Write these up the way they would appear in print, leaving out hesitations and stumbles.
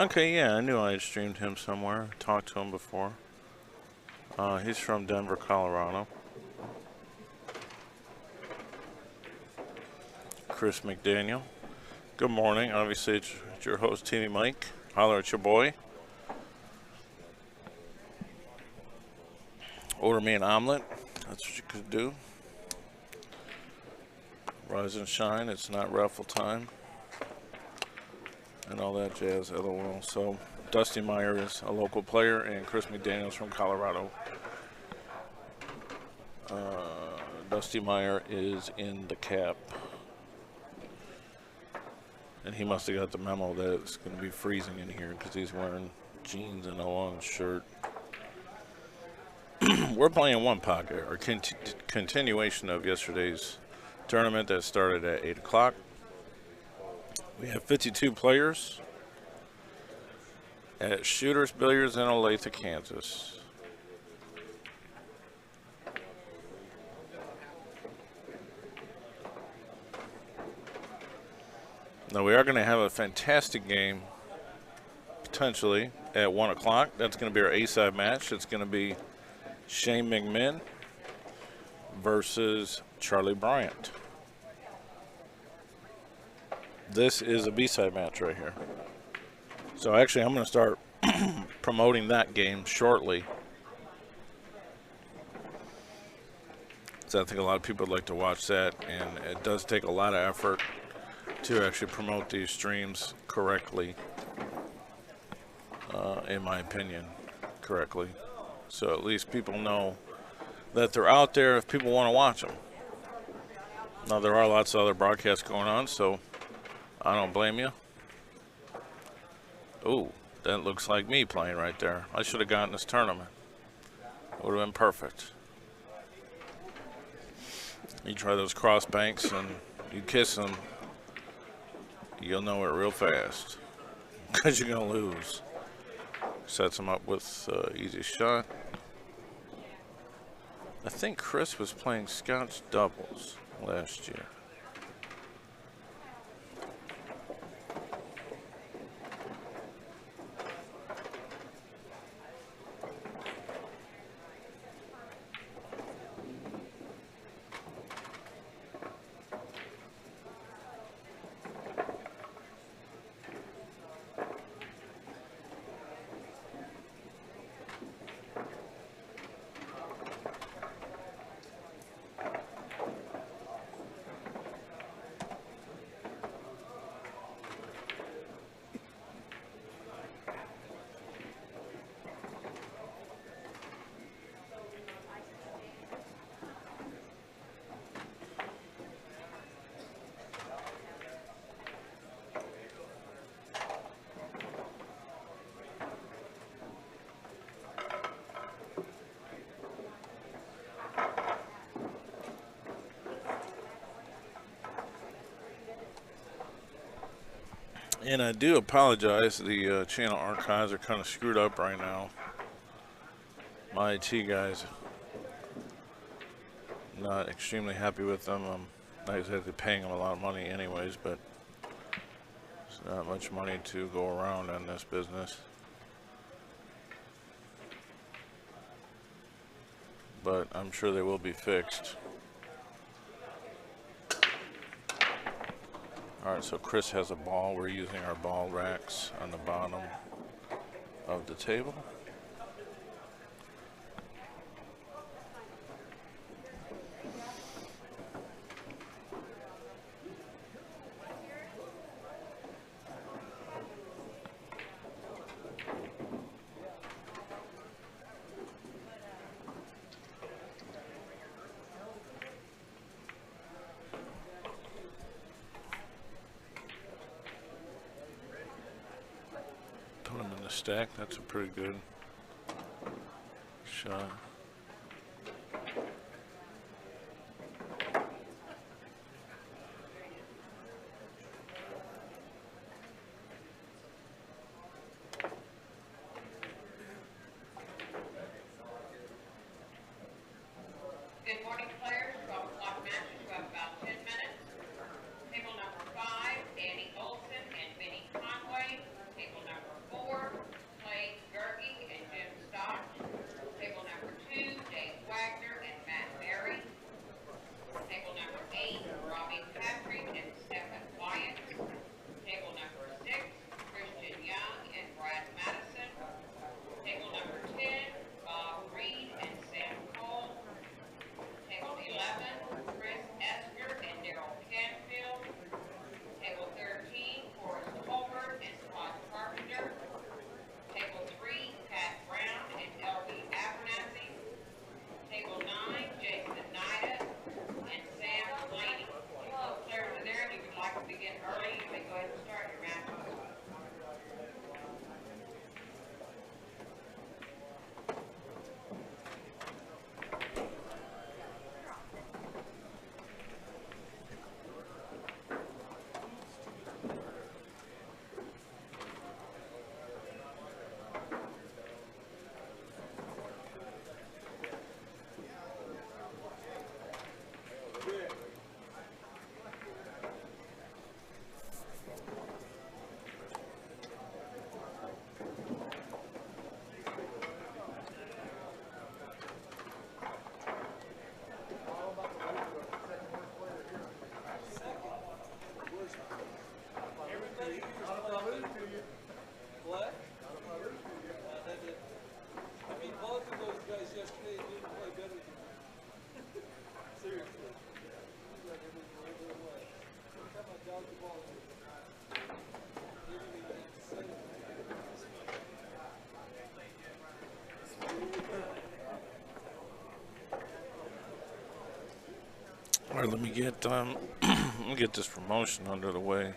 Okay, yeah, I knew I had streamed him somewhere. Talked to him before. He's from Denver, Colorado. Chris McDaniel. Good morning. Obviously, it's your host, TV Mike. Holler at your boy. Order me an omelet. That's what you could do. Rise and shine. It's not raffle time. And all that jazz, LOL. So, Dusty Meyer is a local player, and Chris McDaniel's from Colorado. Dusty Meyer is in the cap. And he must have got the memo that it's going to be freezing in here because he's wearing jeans and a long shirt. We're playing one pocket, or continuation of yesterday's tournament that started at 8 o'clock. We have 52 players at Shooters Billiards in Olathe, Kansas. Now, we are going to have a fantastic game, potentially, at 1 o'clock. That's going to be our A-side match. It's going to be Shane McMinn versus Charlie Bryant. This is a B-side match right here. So actually, I'm going to start promoting that game shortly. So I think a lot of people would like to watch that, and it does take a lot of effort to actually promote these streams correctly, in my opinion, correctly. So at least people know that they're out there if people want to watch them. Now, there are lots of other broadcasts going on, so I don't blame you. Ooh, that looks like me playing right there. I should have gotten this tournament. It would have been perfect. You try those cross banks and you kiss them, you'll know it real fast because you're going to lose. Sets him up with easy shot. I think Chris was playing Scotch doubles last year. And I do apologize. The channel archives are kind of screwed up right now. My IT guys, not extremely happy with them. I'm not exactly paying them a lot of money anyways, but it's not much money to go around on this business. But I'm sure they will be fixed. Alright, so Chris has a ball. We're using our ball racks on the bottom of the table. Stack, that's a pretty good shot. Good morning, players. 12 o'clock matches. You have about 10 minutes. Table number 5, Danny Olson and Vinny Conway. Table number 4, All right, let me get let me get this promotion underway.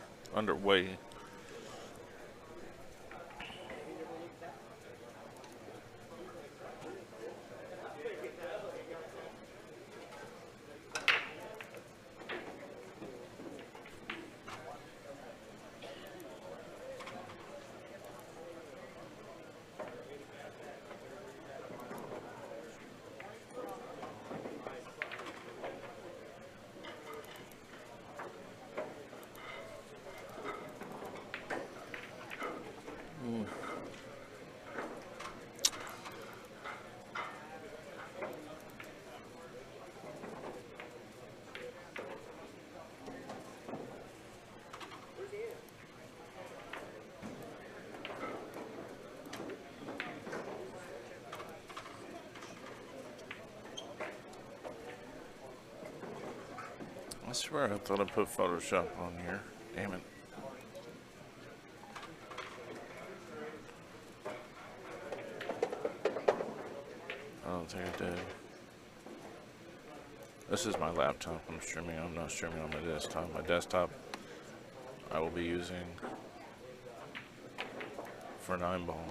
I swear I thought I put Photoshop on here. Damn it. I don't think I did. This is my laptop I'm streaming. I'm not streaming on my desktop. My desktop I will be using for 9-ball.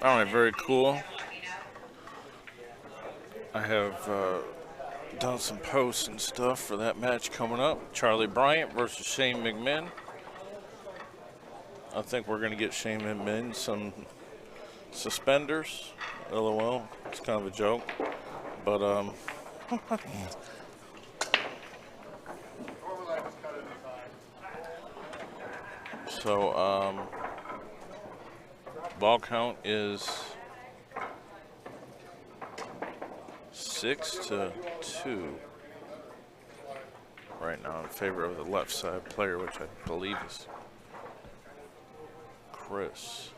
All right, very cool. I have done some posts and stuff for that match coming up. Charlie Bryant versus Shane McMahon. I think we're going to get Shane McMahon some suspenders. LOL. It's kind of a joke. But, so, ball count is 6-2 right now in favor of the left side player, which I believe is Chris.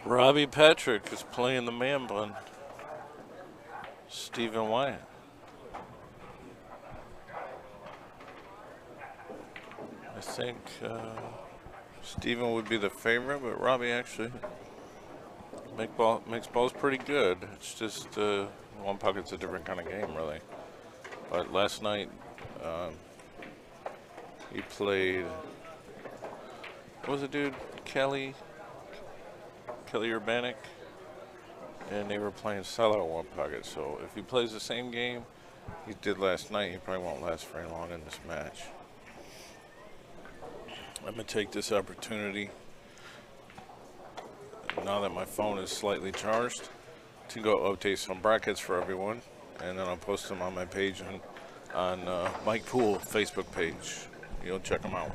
Robbie Patrick is playing the man bun. Stephen Wyatt. I think Stephen would be the favorite, but Robbie actually makes balls pretty good. It's just one pocket's a different kind of game, really. But last night he played. What was it, dude? Kelly Urbanic, and they were playing sellout one pocket. So if he plays the same game he did last night, he probably won't last very long in this match. I'm gonna take this opportunity, now that my phone is slightly charged, to go update some brackets for everyone, and then I'll post them on my page and on Mike Poole Facebook page. You'll check them out.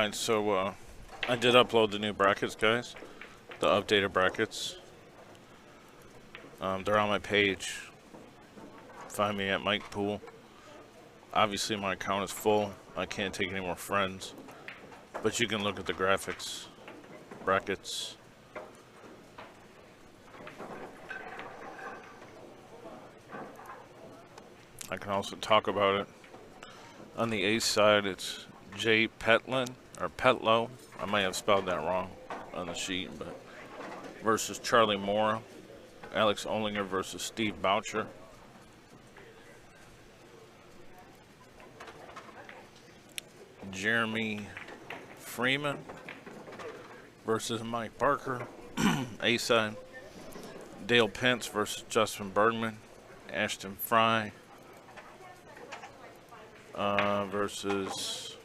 Alright, so I did upload the new brackets, guys. The updated brackets. They're on my page. Find me at Mike Pool. Obviously my account is full. I can't take any more friends. But you can look at the graphics. Brackets. I can also talk about it. On the A side, it's Jay Petlin, or Petlow. I might have spelled that wrong on the sheet, but versus Charlie Moore. Alex Olinger versus Steve Boucher. Jeremy Freeman versus Mike Barker. A side. Dale Pence versus Justin Bergman. Ashton Fry versus,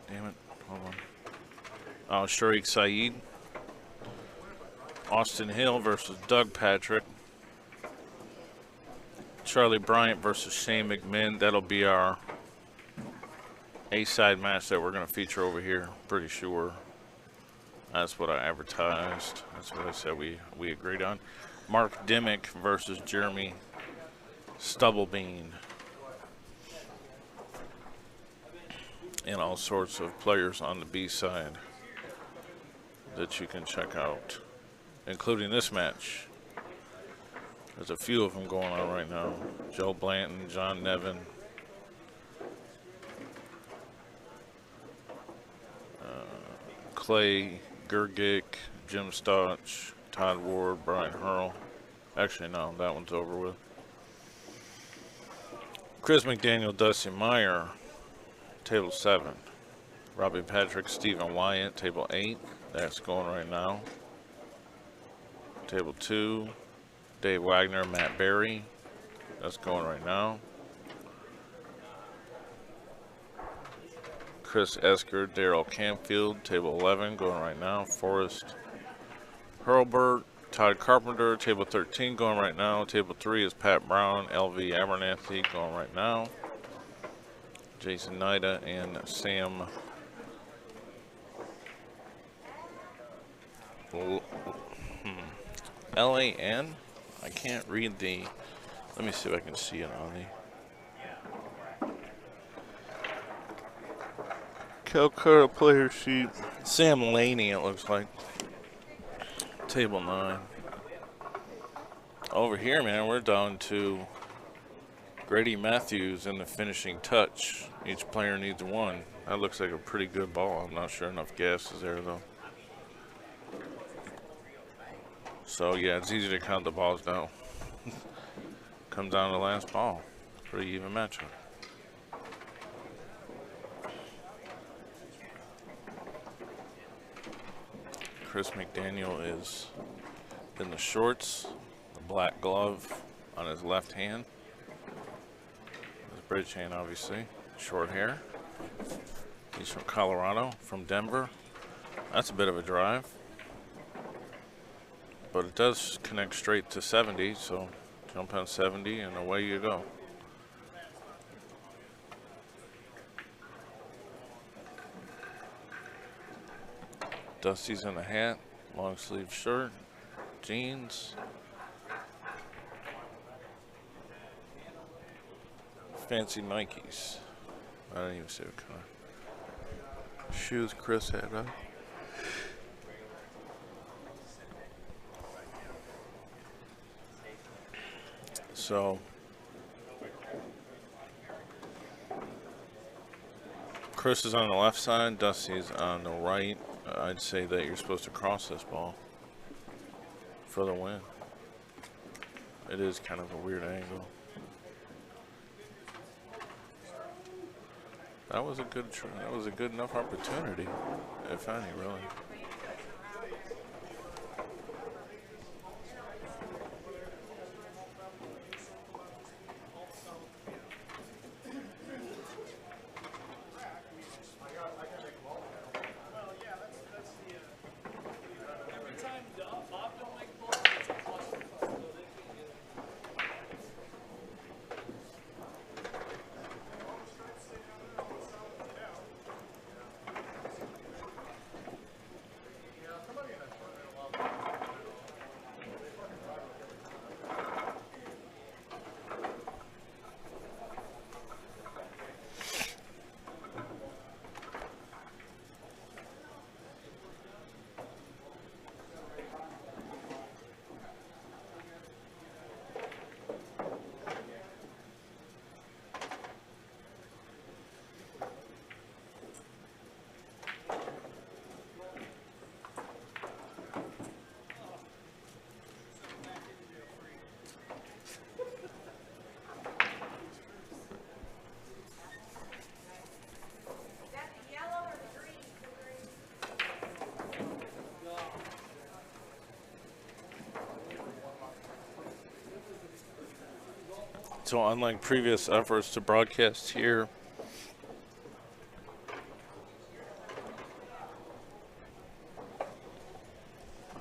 damn it, hold on. Sharik Saeed. Austin Hill versus Doug Patrick. Charlie Bryant versus Shane McMinn. That'll be our A-side match that we're going to feature over here. Pretty sure. That's what I advertised. That's what I said we agreed on. Mark Dimmick versus Jeremy Stubblebean. And all sorts of players on the B side that you can check out, including this match. There's a few of them going on right now. Joe Blanton, John Nevin, Clay Gergic, Jim Stotch, Todd Ward, Brian Hurl. Actually, no, that one's over with. Chris McDaniel, Dusty Meyer, table 7. Robbie Patrick, Stephen Wyatt, table 8. That's going right now. Table 2. Dave Wagner, Matt Berry. That's going right now. Chris Esker, Daryl Campfield, table 11, going right now. Forrest Hurlbert, Todd Carpenter, table 13, going right now. Table 3 is Pat Brown, LV Abernathy, going right now. Jason Nida and Sam LAN. I can't read the. Let me see if I can see it on the Calcutta player sheet. Sam Laney, it looks like. Table 9. Over here, man, we're down to Grady Matthews in the finishing touch. Each player needs 1. That looks like a pretty good ball. I'm not sure enough gas is there, though. So, yeah, it's easy to count the balls now. Comes down to the last ball. Pretty even matchup. Chris McDaniel is in the shorts, the black glove on his left hand. His bridge hand, obviously. Short hair. He's from Colorado, from Denver. That's a bit of a drive. But it does connect straight to 70, so jump on 70 and away you go. Dusty's in a hat, long sleeve shirt, jeans. Fancy Nikes. I don't even see what kind of shoes Chris had on. So Chris is on the left side, Dusty's on the right. I'd say that you're supposed to cross this ball for the win. It is kind of a weird angle. That was a good try. That was a good enough opportunity, if any, really. So unlike previous efforts to broadcast here,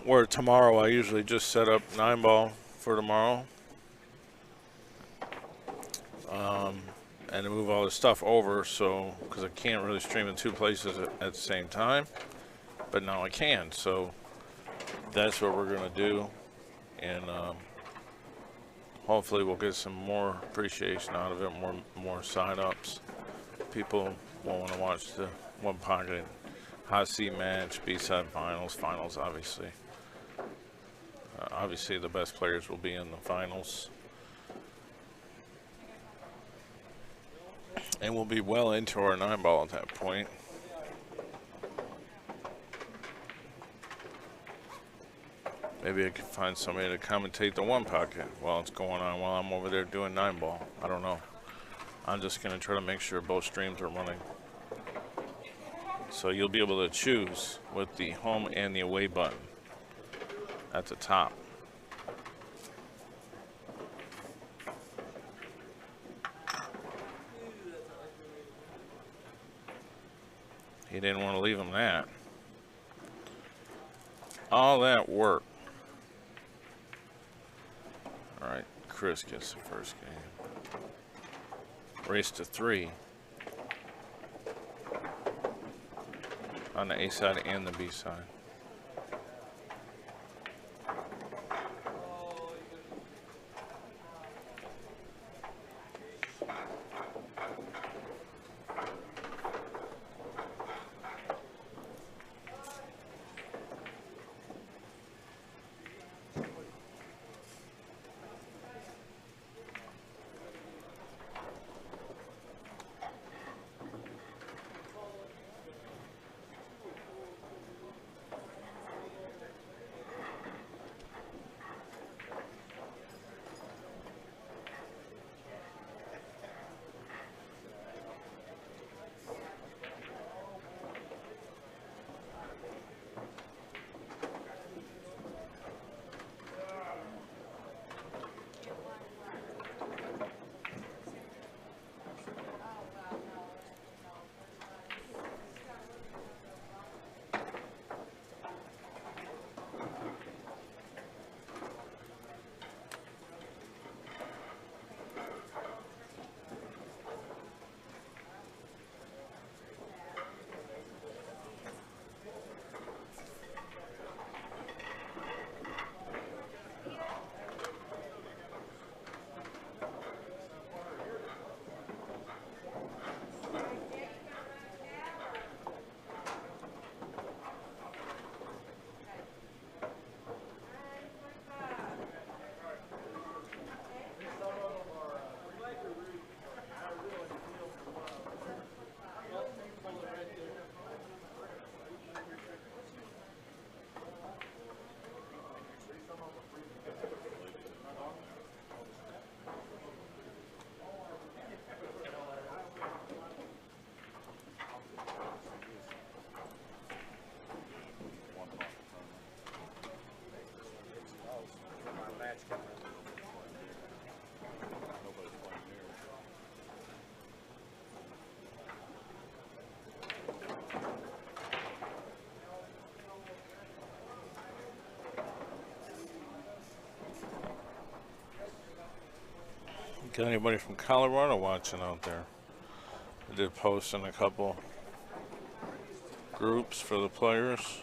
where tomorrow I usually just set up 9-ball for tomorrow, and move all this stuff over, so because I can't really stream in two places at the same time, but now I can. So that's what we're gonna do, and hopefully we'll get some more appreciation out of it, more sign-ups. People will want to watch the One Pocket hot seat match, B-side finals, obviously. Obviously the best players will be in the finals. And we'll be well into our 9-ball at that point. Maybe I can find somebody to commentate the One Pocket while it's going on, while I'm over there doing 9-ball. I don't know. I'm just going to try to make sure both streams are running. So you'll be able to choose with the home and the away button at the top. He didn't want to leave him that. All that work. All right, Chris gets the first game. Race to 3 on the A side and the B side. Got anybody from Colorado watching out there? I did post in a couple groups for the players.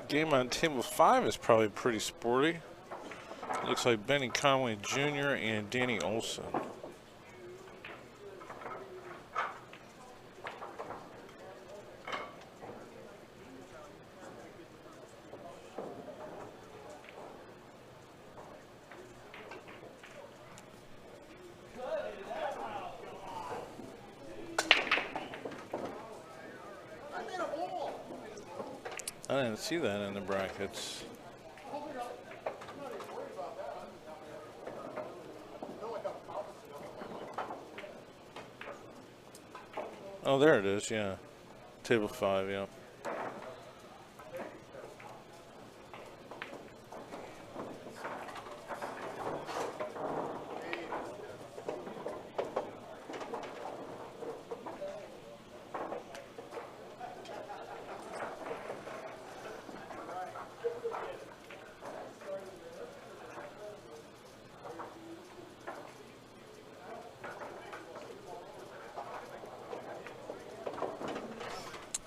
Game on table 5 is probably pretty sporty. Looks like Benny Conway Jr. and Danny Olson. I didn't see that in the brackets. Oh, there it is, yeah. Table 5, yeah.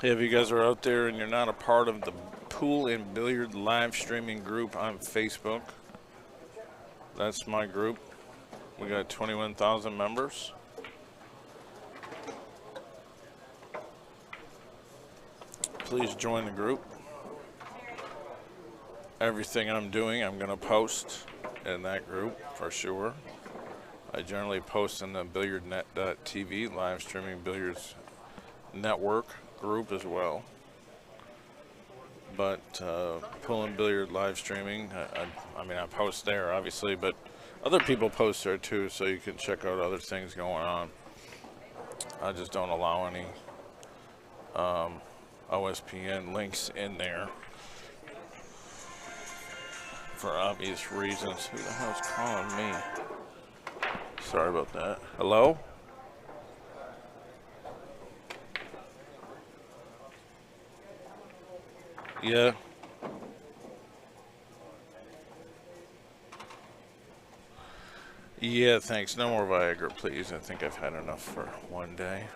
Hey, if you guys are out there and you're not a part of the Pool and Billiard live streaming group on Facebook, that's my group. We got 21,000 members. Please join the group. Everything I'm doing, I'm going to post in that group for sure. I generally post in the billiardnet.tv live streaming billiards network group as well. But Pool and Billiard live streaming, I mean, I post there obviously, but other people post there too, so you can check out other things going on. I just don't allow any OSPN links in there for obvious reasons. Who the hell's calling me? Sorry about that. Hello? Yeah. Yeah, thanks. No more Viagra, please. I think I've had enough for one day.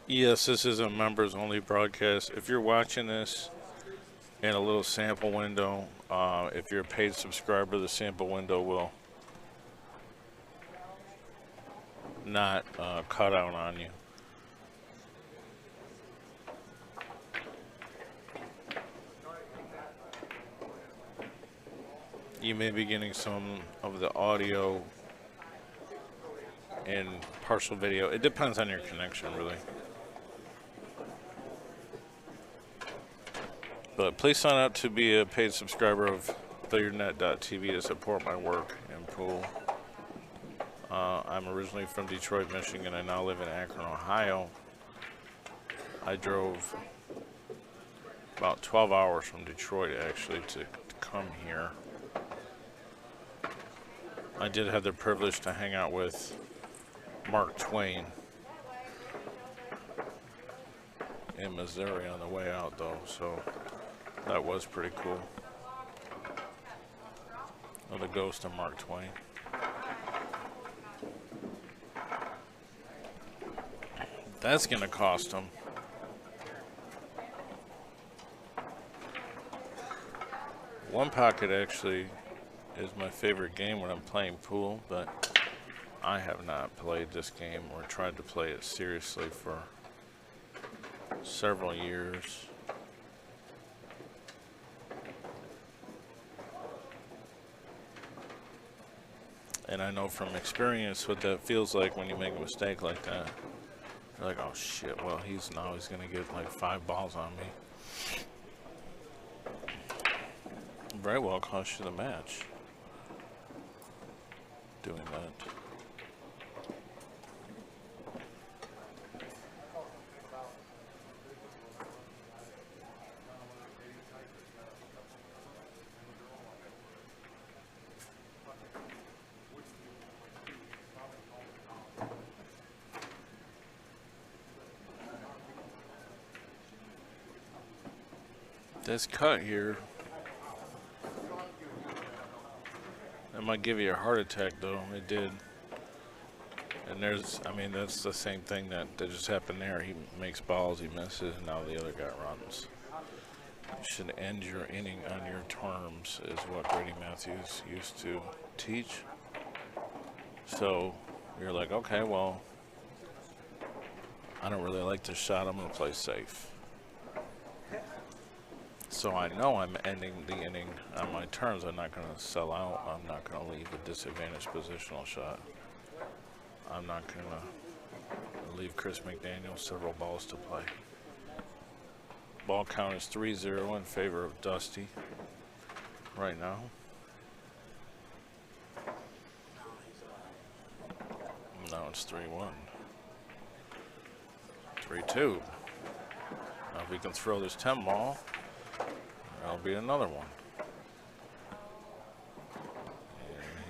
Yes, this is a members only broadcast. If you're watching this in a little sample window, if you're a paid subscriber, the sample window will not cut out on you. You may be getting some of the audio and partial video. It depends on your connection, really. But please sign up to be a paid subscriber of billiardnet.tv to support my work in pool. I'm originally from Detroit, Michigan. I now live in Akron, Ohio. I drove about 12 hours from Detroit, actually, to come here. I did have the privilege to hang out with Mark Twain in Missouri on the way out, though, so that was pretty cool. Oh, the ghost of Mark Twain. That's gonna cost him. One pocket actually is my favorite game when I'm playing pool, but I have not played this game or tried to play it seriously for several years. And I know from experience what that feels like when you make a mistake like that. You're like, oh shit, well he's gonna get like 5 balls on me. Very well cost you the match doing that. This cut here, that might give you a heart attack though, it did. And there's, I mean, that's the same thing that just happened there. He makes balls, he misses, and now the other guy runs. You should end your inning on your terms, is what Grady Matthews used to teach. So you're like, okay, well, I don't really like this shot, I'm gonna play safe. So I know I'm ending the inning on my terms. I'm not going to sell out. I'm not going to leave a disadvantaged positional shot. I'm not going to leave Chris McDaniel several balls to play. Ball count is 3-0 in favor of Dusty right now. Now it's 3-1. 3-2. Now if we can throw this 10 ball, that'll be another one.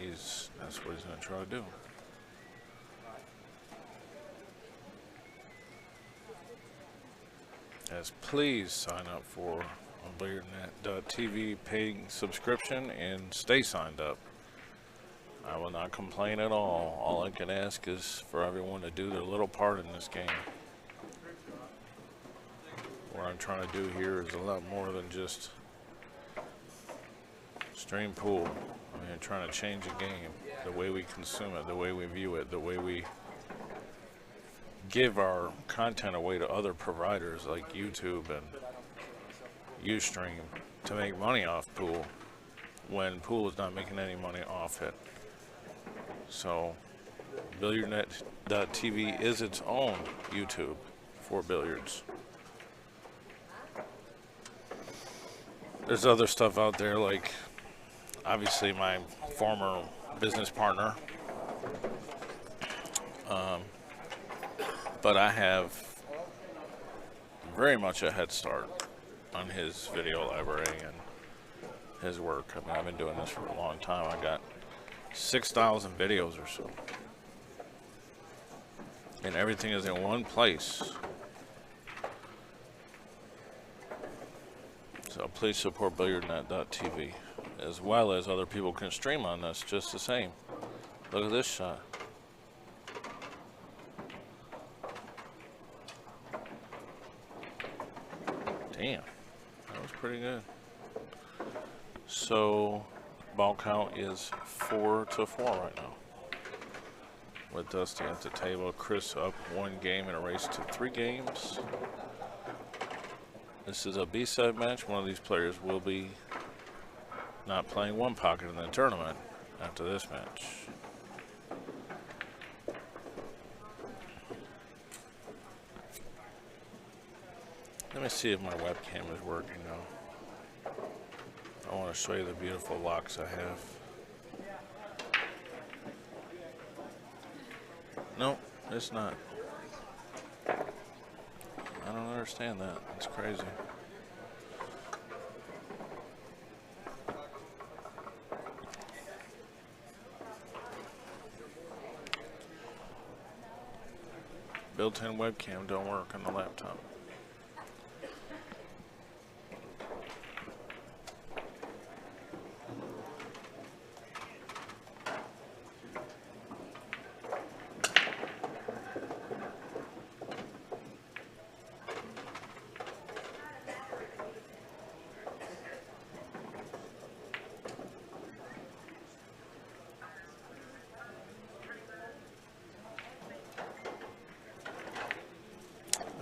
And that's what he's going to try to do. As please sign up for a BilliardNet.tv paying subscription and stay signed up. I will not complain at all. All I can ask is for everyone to do their little part in this game. What I'm trying to do here is a lot more than just stream pool. I mean, I'm trying to change a game, the way we consume it, the way we view it, the way we give our content away to other providers like YouTube and Ustream to make money off pool when pool is not making any money off it. So BilliardNet.tv is its own YouTube for billiards. There's other stuff out there, like obviously my former business partner, but I have very much a head start on his video library and his work. I mean, I've been doing this for a long time. I got 6,000 videos or so, and everything is in one place. So please support BilliardNet.tv, as well as other people can stream on this just the same. Look at this shot. Damn, that was pretty good. So ball count is 4-4 right now, with Dusty at the table. Chris up 1 game in a race to 3 games. This is a B-side match. One of these players will be not playing one pocket in the tournament after this match. Let me see if my webcam is working now. I want to show you the beautiful locks I have. No, it's not. I don't understand that. It's crazy. Built-in webcam don't work on the laptop.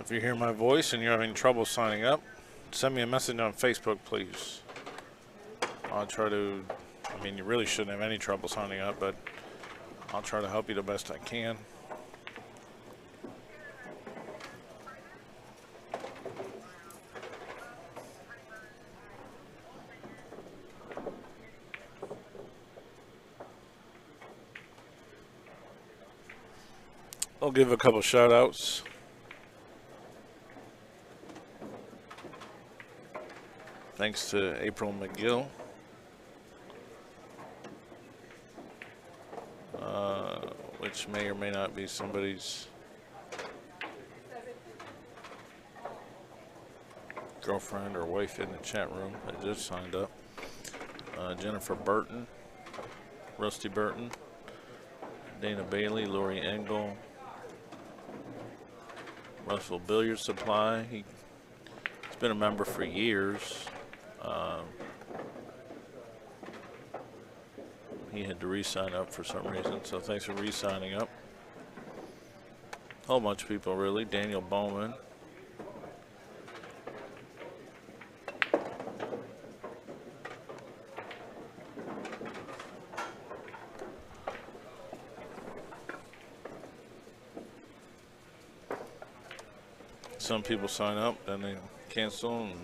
If you hear my voice and you're having trouble signing up, send me a message on Facebook, please. I'll try to, I mean, you really shouldn't have any trouble signing up, but I'll try to help you the best I can. I'll give a couple shout outs. Thanks to April McGill. Which may or may not be somebody's girlfriend or wife in the chat room that just signed up. Jennifer Burton, Rusty Burton, Dana Bailey, Lori Engel, Russell Billiard Supply. He's been a member for years. He had to re-sign up for some reason, so thanks for re-signing up. A whole bunch of people, really. Daniel Bowman. Some people sign up, then they cancel, and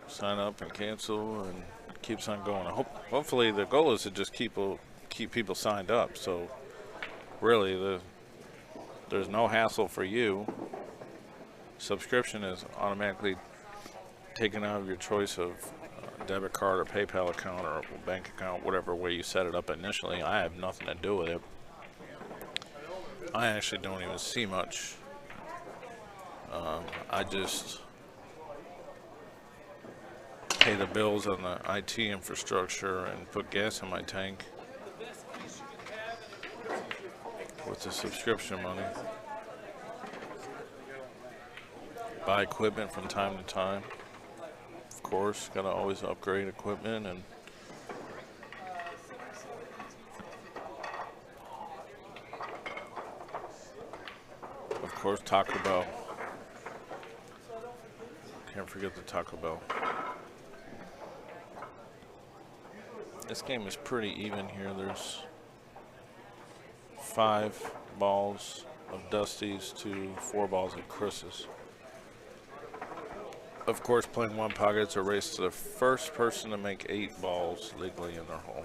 sign up and cancel, and it keeps on going. Hopefully the goal is to just keep people signed up, so really there's no hassle for you. Subscription is automatically taken out of your choice of debit card or PayPal account or bank account, whatever way you set it up initially. I have nothing to do with it. I actually don't even see much. I just pay the bills on the IT infrastructure and put gas in my tank with the subscription money. Buy equipment from time to time. Of course, gotta always upgrade equipment, and of course Taco Bell. Can't forget the Taco Bell. This game is pretty even here. There's 5 balls of Dusty's to 4 balls of Chris's. Of course, playing one pocket, it's a race to the first person to make 8 balls legally in their hole.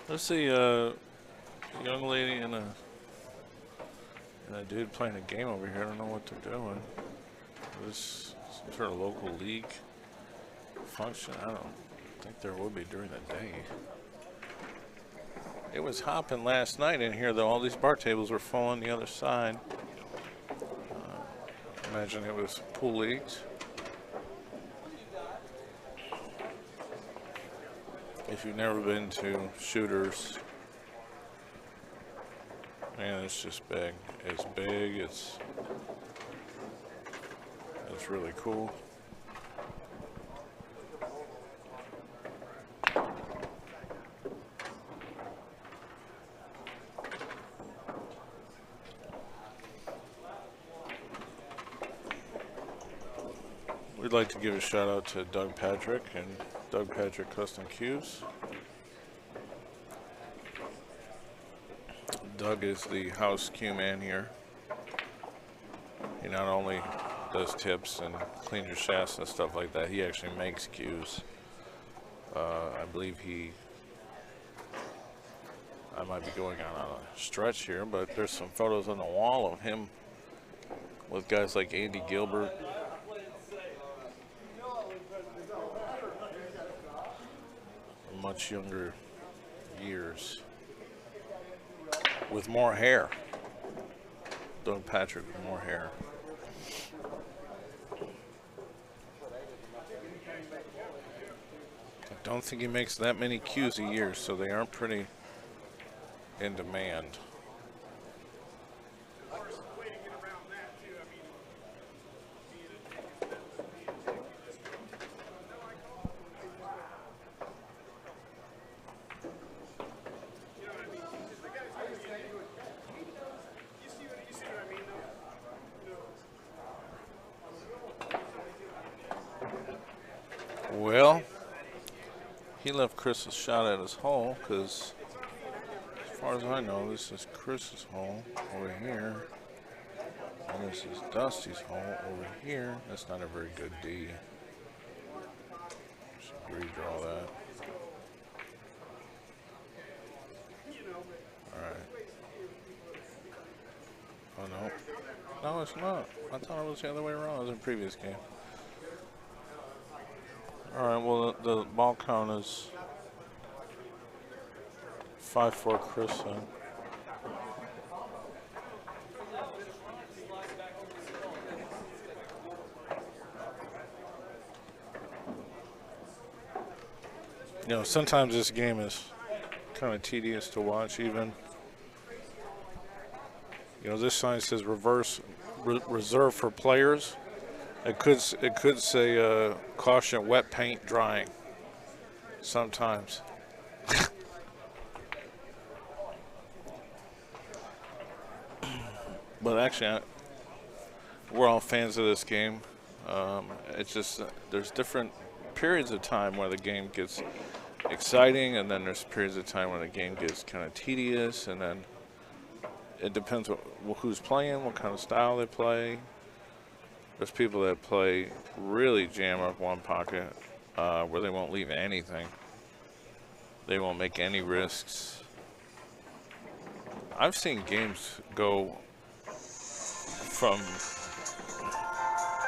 Let's see a young lady and a dude playing a game over here. I don't know what they're doing. This some sort of local league function. I don't think there will be during the day. It was hopping last night in here, though. All these bar tables were full on the other side. Imagine it was pool leagues. If you've never been to Shooters, man, it's just big. It's big. It's really cool. We'd like to give a shout out to Doug Patrick and Doug Patrick Custom Cues. Doug is the house cue man here. He not only does tips and cleans your shafts and stuff like that, he actually makes cues. I believe I might be going on a stretch here, but there's some photos on the wall of him with guys like Andy Gilbert. Much younger years. With more hair. Doug Patrick with more hair. I don't think he makes that many cues a year, so they are pretty in demand. Well, he left Chris a shot at his hole because, as far as I know, this is Chris's hole over here. And this is Dusty's hole over here. That's not a very good D. Should redraw that. Alright. Oh no. No, it's not. I thought it was the other way around. It was in the previous game. Alright, well, the ball count is 5-4 Chris. You know, sometimes this game is kind of tedious to watch even. You know, this sign says reserved for players. It could say caution wet paint drying. Sometimes. But actually, we're all fans of this game. It's just there's different periods of time where the game gets exciting, and then there's periods of time when the game gets kind of tedious, and then it depends who's playing, what kind of style they play. There's people that play really jam up one pocket where they won't leave anything. They won't make any risks. I've seen games go from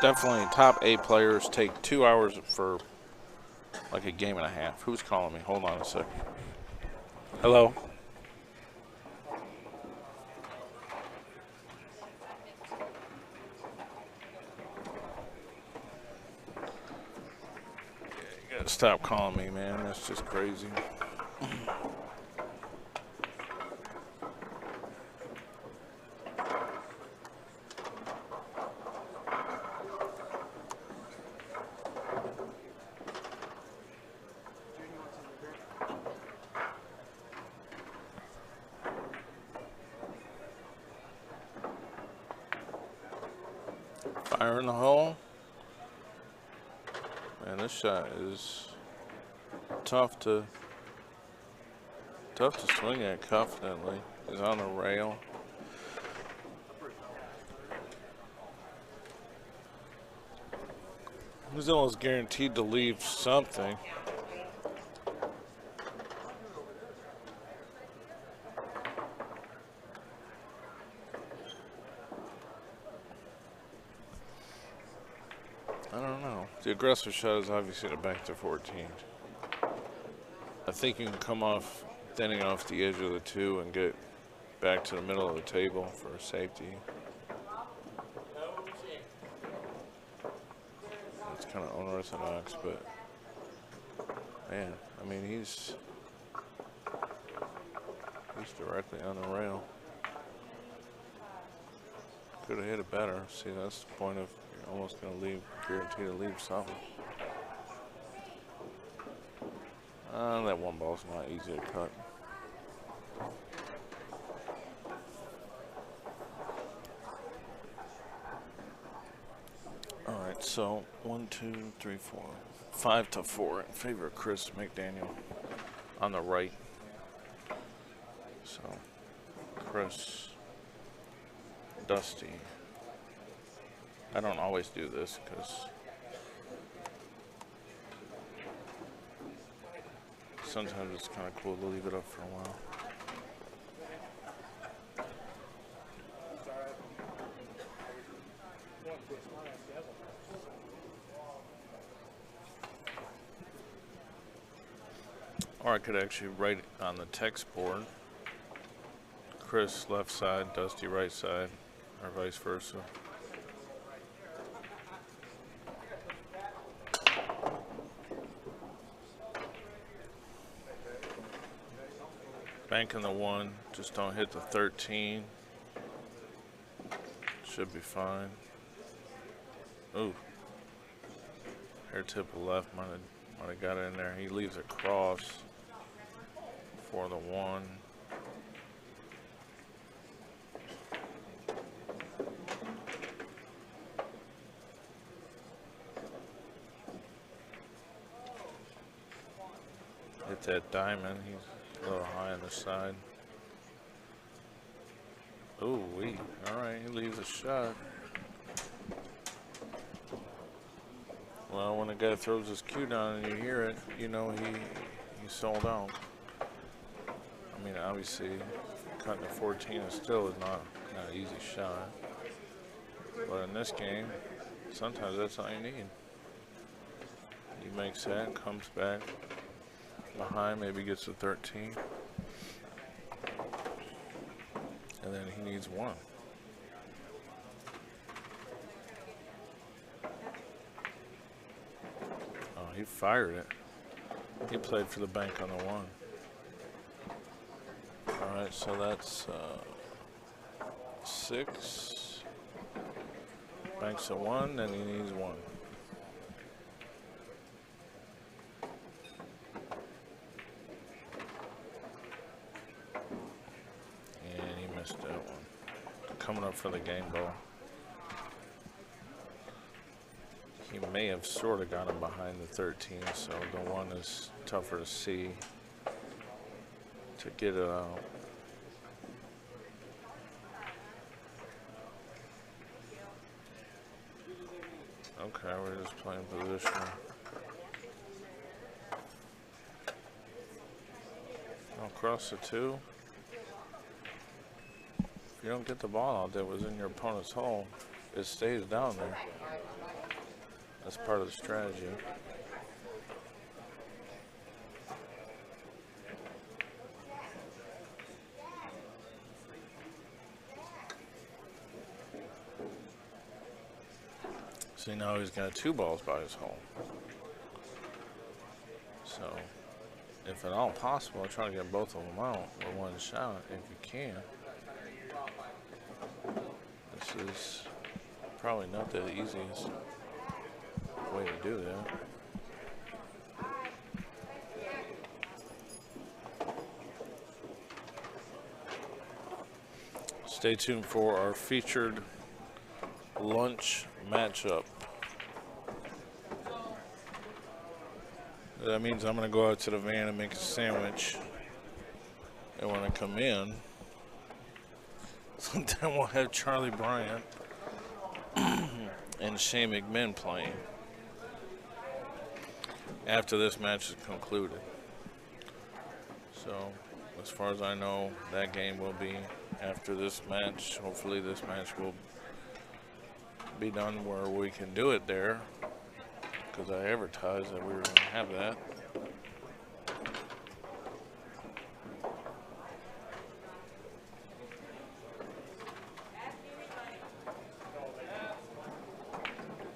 definitely top 8 players take 2 hours for like a game and a half. Who's calling me? Hold on a sec. Hello? Stop calling me, man. That's just crazy. Fire in the hole. Man, this shot is tough to swing at confidently. He's on the rail. He's almost guaranteed to leave something. I don't know. The aggressive shot is obviously to back to 14. I think you can come off, thinning off the edge of the 2 and get back to the middle of the table for safety. It's kind of unorthodox, but man, I mean, he's directly on the rail. Could have hit it better. See, that's the point of you're almost going to guarantee to leave something. That one ball's not easy to cut. All right, so 1, 2, 3, 4, 5-4 in favor of Chris McDaniel on the right. So Chris, Dusty, I don't always do this because sometimes it's kind of cool to leave it up for a while. Or I could actually write it on the text board. Chris left side, Dusty right side, or vice versa. Banking the 1, just don't hit the 13. Should be fine. Ooh. Hair tip of left might have got it in there. He leaves a cross for the 1. Hit that diamond. He's a little high on the side. Ooh, wee. Alright, he leaves a shot. Well, when a guy throws his cue down and you hear it, you know he sold out. I mean, obviously, cutting to 14 is still not an easy shot. But in this game, sometimes that's all you need. He makes that, comes back behind, maybe gets to 13. And then he needs 1. Oh, he fired it. He played for the bank on the 1. Alright, so that's 6. Banks a 1, and he needs 1. And he missed that one. Coming up for the game ball. He may have sort of got him behind the 13, so the 1 is tougher to see. To get it out. Okay, we're just playing position. I'll cross the 2. If you don't get the ball out that was in your opponent's hole, it stays down there. That's part of the strategy. See, now he's got 2 balls by his hole. So, if at all possible, try to get both of them out with 1 shot if you can. This is probably not the easiest way to do that. Stay tuned for our featured lunch matchup. That means I'm going to go out to the van and make a sandwich. And when I come in, then we'll have Charlie Bryant and Shane McMahon playing after this match is concluded. So, as far as I know, that game will be after this match. Hopefully this match will be done where we can do it there, because I advertised that we were going to have that.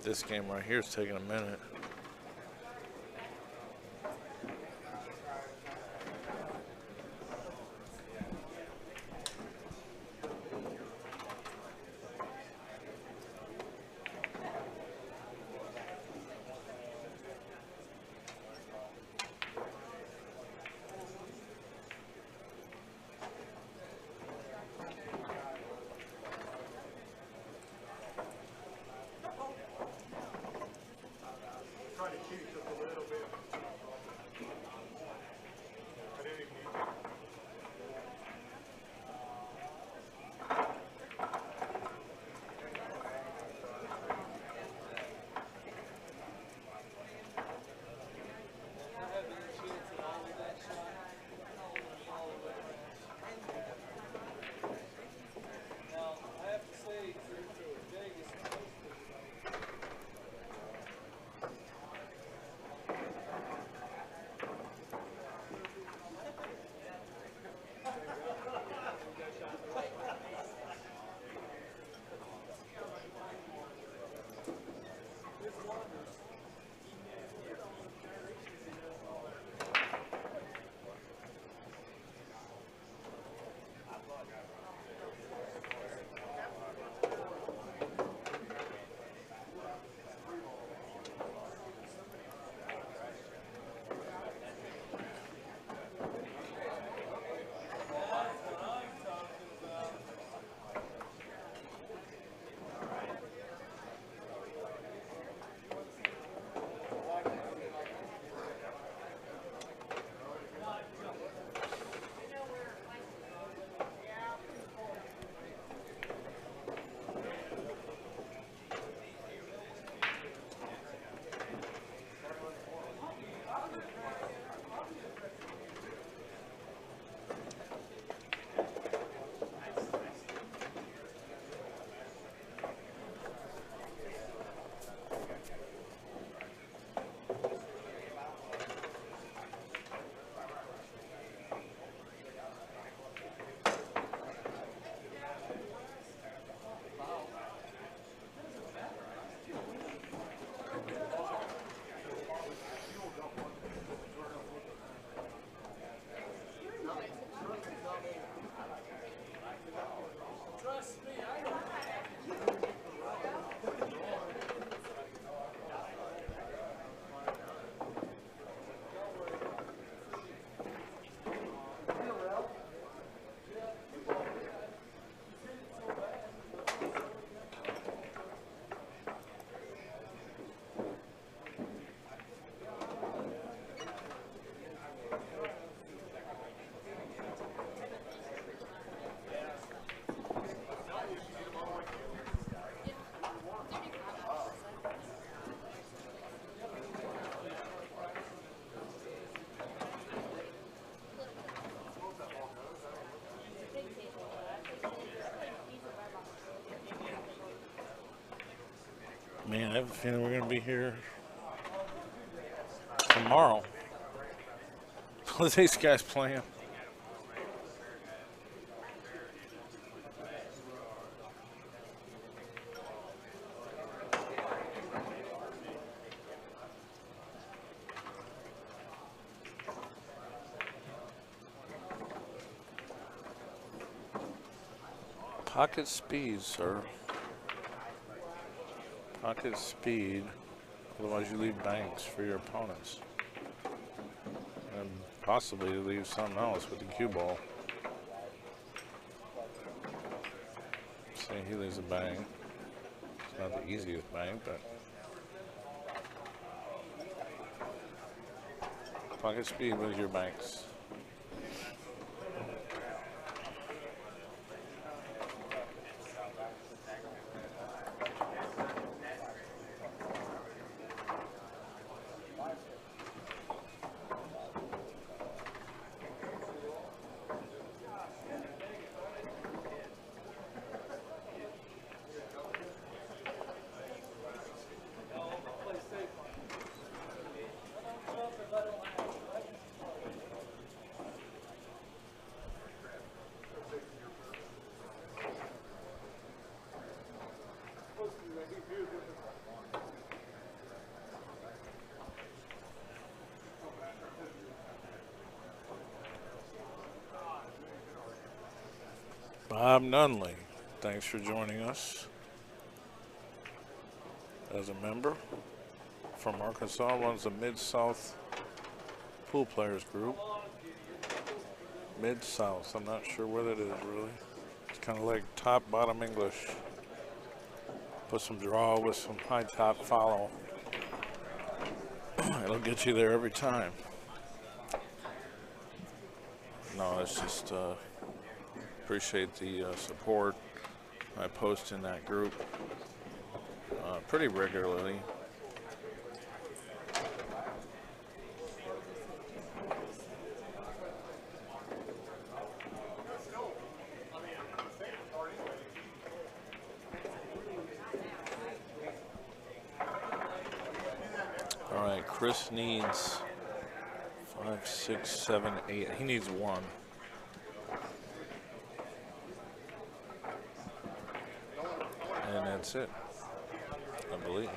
This game right here is taking a minute. Man, I have a feeling we're going to be here tomorrow. What are these guys playing? Pocket speed, sir. Pocket speed. Otherwise, you leave banks for your opponents. And possibly leave something else with the cue ball. See, he leaves a bang. It's not the easiest bang, but. Pocket speed with your banks. Bob Nunley, thanks for joining us as a member from Arkansas, runs the Mid-South Pool Players Group. Mid-South, I'm not sure what it is really. It's kind of like top-bottom English. Put some draw with some high-top follow. It'll get you there every time. No, it's just appreciate the support. I post in that group pretty regularly. All right, Chris needs 5, 6, 7, 8. He needs 1. And that's it, I believe.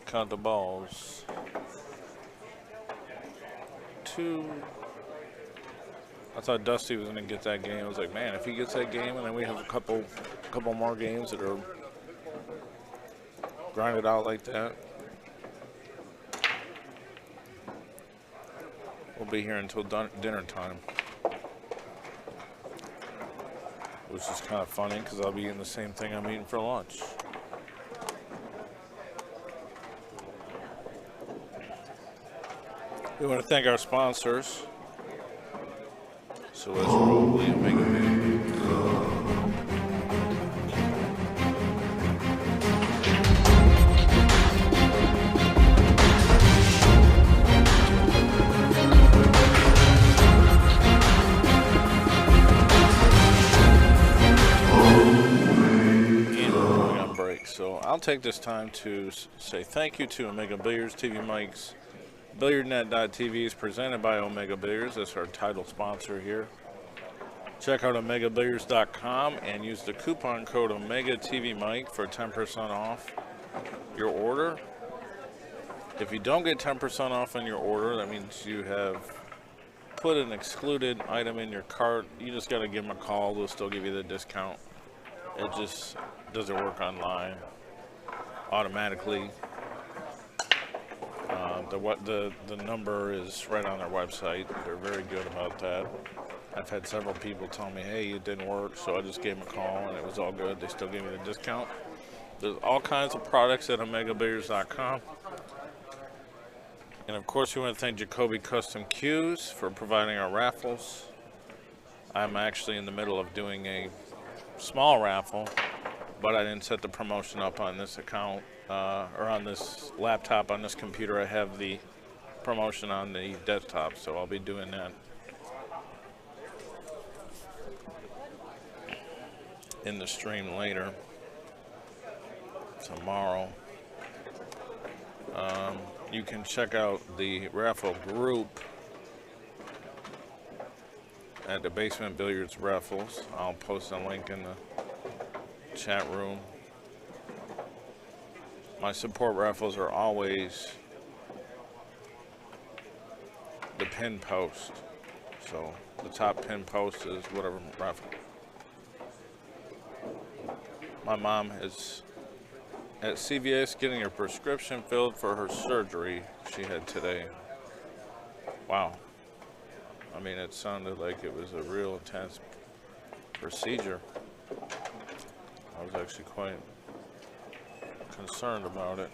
Count the balls. 2. I thought Dusty was going to get that game. I was like, man, if he gets that game and then we have a couple more games that are grinded out like that, we'll be here until dinner time. Which is kind of funny because I'll be eating the same thing I'm eating for lunch. We want to thank our sponsors. So let's roll the Omega Man. So I'll take this time to say thank you to Omega Billiards TV Mics. BilliardNet.tv is presented by Omega Billiards. That's our title sponsor here. Check out OmegaBilliards.com and use the coupon code OmegaTVMic for 10% off your order. If you don't get 10% off on your order, that means you have put an excluded item in your cart. You just got to give them a call. They'll still give you the discount. It just doesn't work online automatically. The number is right on their website. They're very good about that. I've had several people tell me, hey, it didn't work, so I just gave them a call and it was all good. They still gave me the discount. There's all kinds of products at OmegaBilliards.com. And of course, we want to thank Jacoby Custom Cues for providing our raffles. I'm actually in the middle of doing a small raffle, but I didn't set the promotion up on this account or on this laptop. On this computer, I have the promotion on the desktop, so I'll be doing that in the stream later. tomorrow. You can check out the raffle group at the Basement Billiards Raffles. I'll post a link in the chat room. My support raffles are always the pin post. So the top pin post is whatever raffle. My mom is at CVS getting her prescription filled for her surgery she had today. Wow. I mean, it sounded like it was a real intense procedure. I was actually quite concerned about it.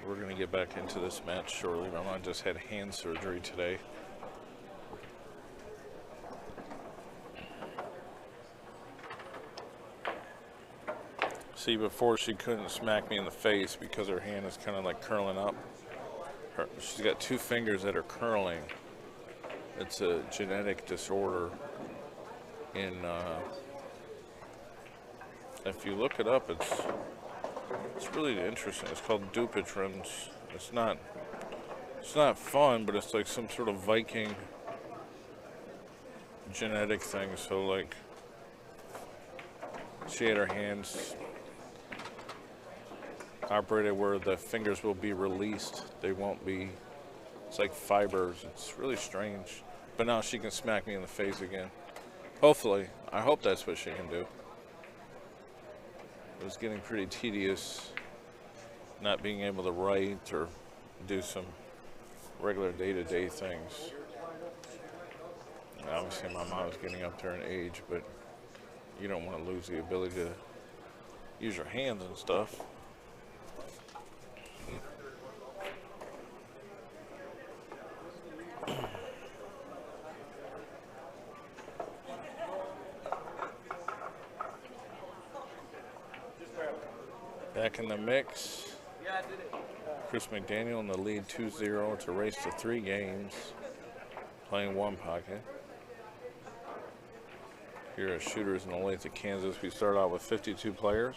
We're going to get back into this match shortly. My mom just had hand surgery today. See, before she couldn't smack me in the face because her hand is kind of like curling up. She's got two fingers that are curling. It's a genetic disorder. If you look it up, it's really interesting. It's called Dupuytren's. It's not fun, but it's like some sort of Viking genetic thing. So like, she had her hands operated where the fingers will be released. They won't be. It's like fibers. It's really strange. But now she can smack me in the face again. Hopefully. I hope that's what she can do. It was getting pretty tedious not being able to write or do some regular day-to-day things. And obviously my mom's getting up there in age, but you don't want to lose the ability to use your hands and stuff. Back in the mix, Chris McDaniel in the lead 2-0. It's a race to 3 games, playing one pocket. Here at Shooters in Olathe, Kansas, we start out with 52 players.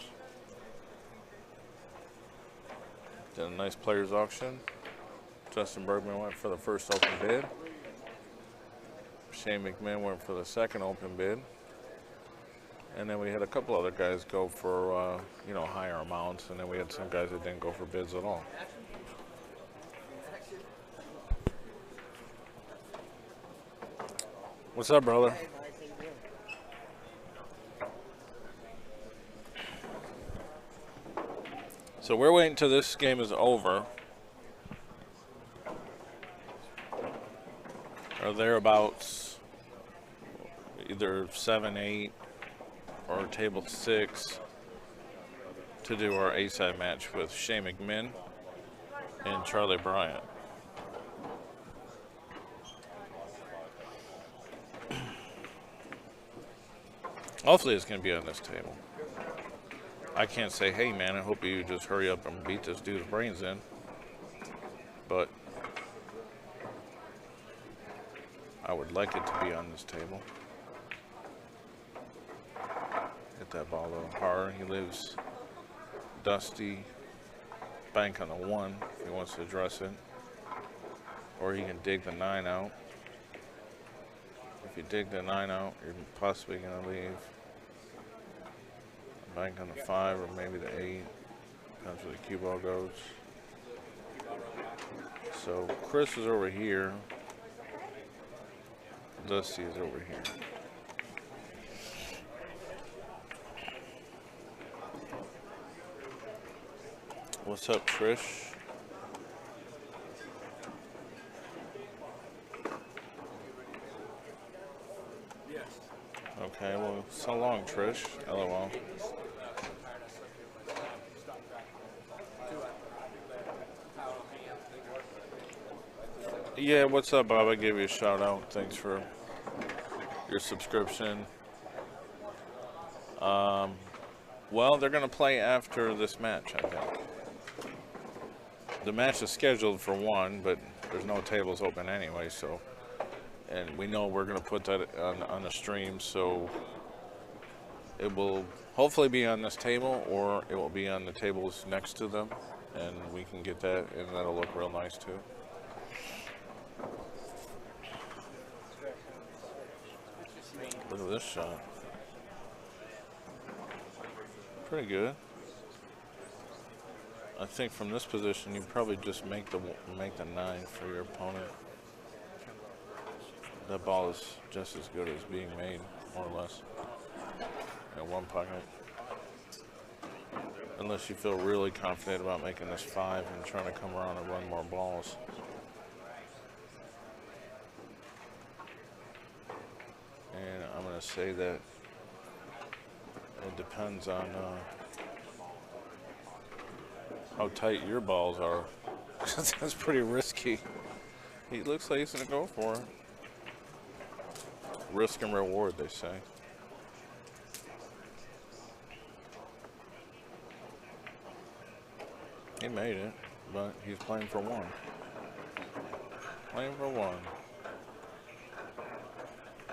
Did a nice players auction. Justin Bergman went for the first open bid. Shane McMahon went for the second open bid. And then we had a couple other guys go for, higher amounts. And then we had some guys that didn't go for bids at all. What's up, brother? So we're waiting until this game is over. Or thereabouts. Either 7, 8. Or table 6 to do our A-side match with Shane McMahon and Charlie Bryant. Hopefully it's going to be on this table. I can't say, hey man, I hope you just hurry up and beat this dude's brains in. But I would like it to be on this table. That ball a little hard. He lives Dusty. Bank on the 1 if he wants to address it. Or he can dig the 9 out. If you dig the 9 out, you're possibly going to leave. Bank on the 5 or maybe the 8. Depends where the cue ball goes. So Chris is over here. Dusty is over here. What's up, Trish? Yes. Okay, well, so long, Trish. LOL. Yeah, what's up, Bob? I gave you a shout out. Thanks for your subscription. Well, they're going to play after this match, I think. The match is scheduled for 1, but there's no tables open anyway, so and we know we're going to put that on the stream, so it will hopefully be on this table, or it will be on the tables next to them, and we can get that, and that'll look real nice too. Look at this shot. Pretty good. I think from this position, you probably just make the 9 for your opponent. That ball is just as good as being made, more or less, in one pocket. Unless you feel really confident about making this 5 and trying to come around and run more balls. And I'm going to say that it depends on how tight your balls are. That's pretty risky. He looks like he's going to go for it. Risk and reward, they say. He made it, but he's playing for 1. Playing for 1.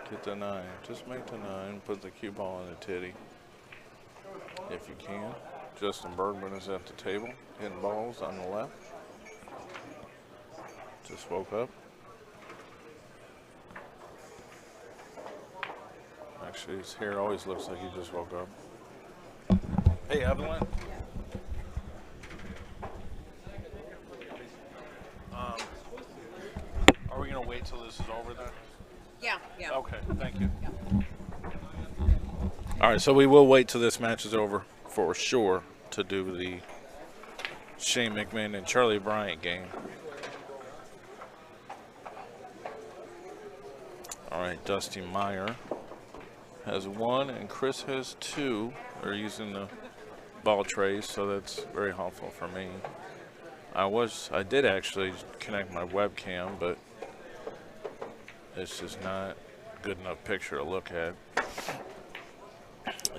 Get the 9. Just make the 9. Put the cue ball in the titty. If you can. Justin Bergman is at the table, hitting balls on the left. Just woke up. Actually, his hair always looks like he just woke up. Hey, Evelyn. Are we going to wait till this is over then? Yeah. Okay, thank you. All right, so we will wait till this match is over for sure to do the Shane McMahon and Charlie Bryant game. All right, Dusty Meyer has 1 and Chris has 2. They're using the ball trays, so that's very helpful for me. I did actually connect my webcam, but it's just not good enough picture to look at.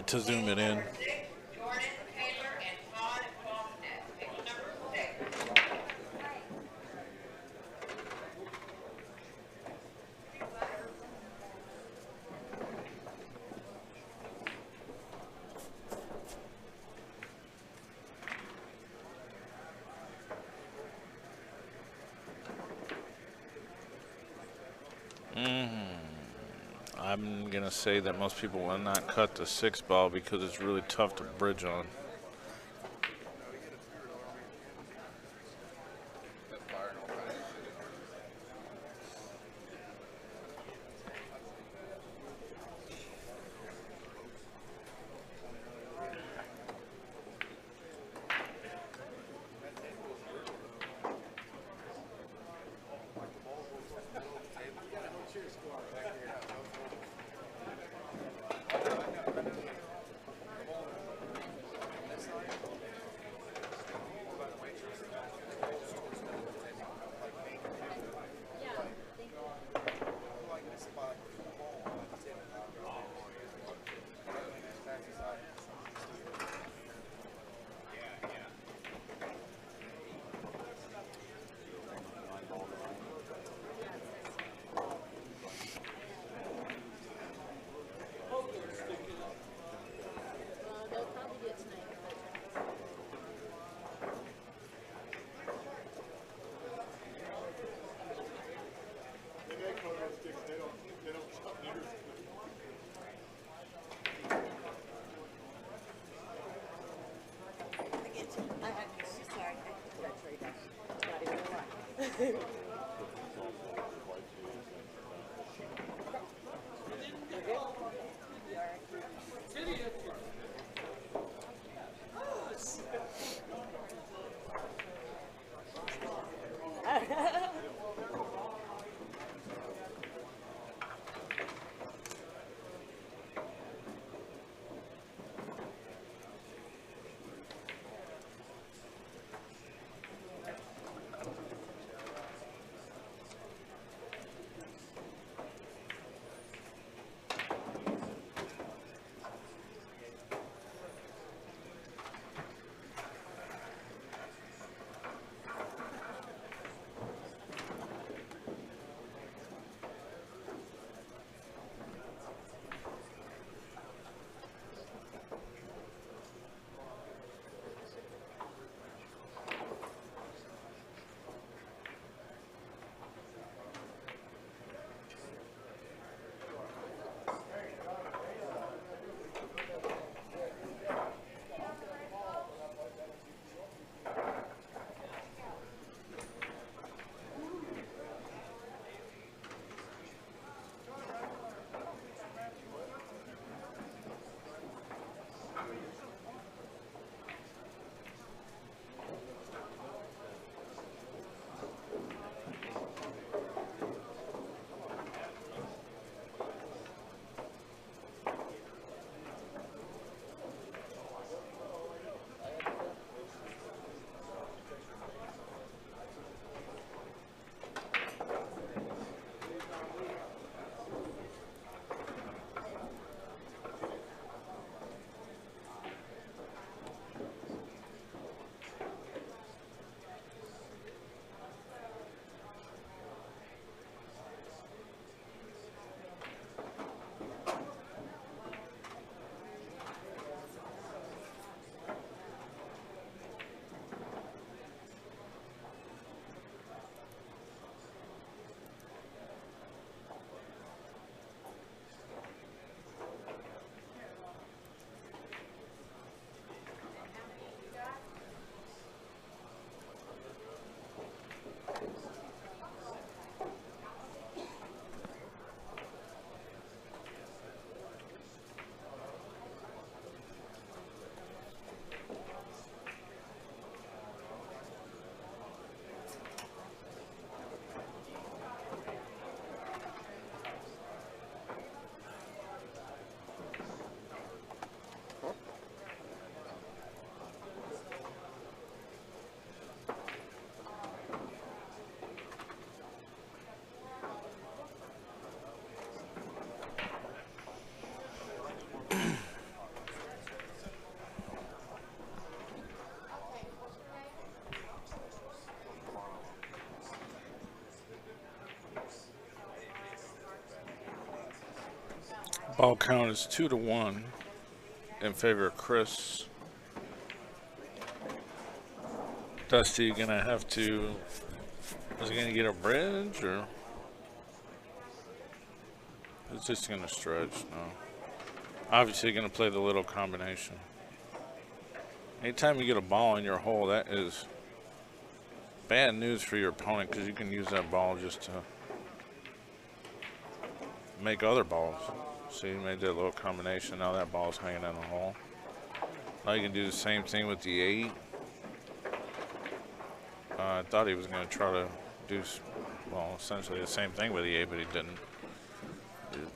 To zoom it in. Jordan, Taylor, and Todd Bosnet. Table number 6. I'm going to say that most people will not cut the 6 ball because it's really tough to bridge on. Ball count is 2-1 in favor of Chris. Dusty gonna have to. Is he gonna get a bridge or? It's just gonna stretch. No. Obviously, gonna play the little combination. Anytime you get a ball in your hole, that is bad news for your opponent because you can use that ball just to make other balls. See, you made that little combination. Now that ball's hanging in the hole. Now you can do the same thing with the 8. I thought he was going to try to do, well, essentially the same thing with the 8, but he didn't.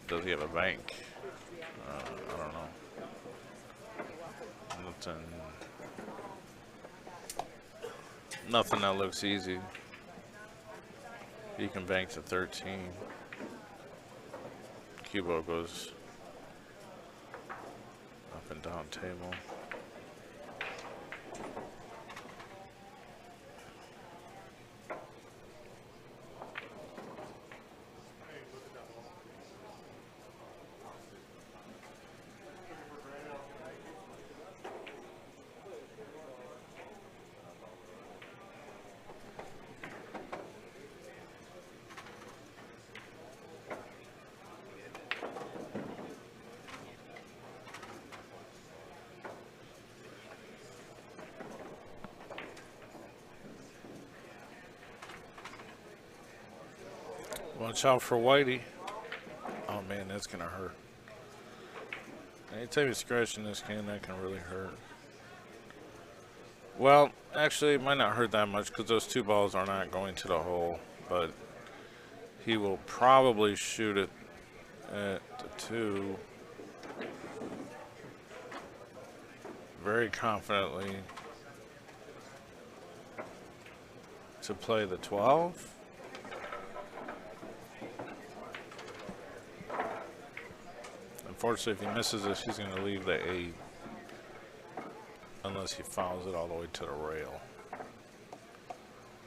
Does he have a bank? I don't know. Nothing that looks easy. He can bank to 13. Cubo goes up and down table. Watch out for Whitey. Oh man, that's gonna hurt. Anytime you scratch in this game, that can really hurt. Well, actually, it might not hurt that much because those 2 balls are not going to the hole, but he will probably shoot it at the 2 very confidently to play the 12. Unfortunately, if he misses this, he's going to leave the 8 unless he fouls it all the way to the rail.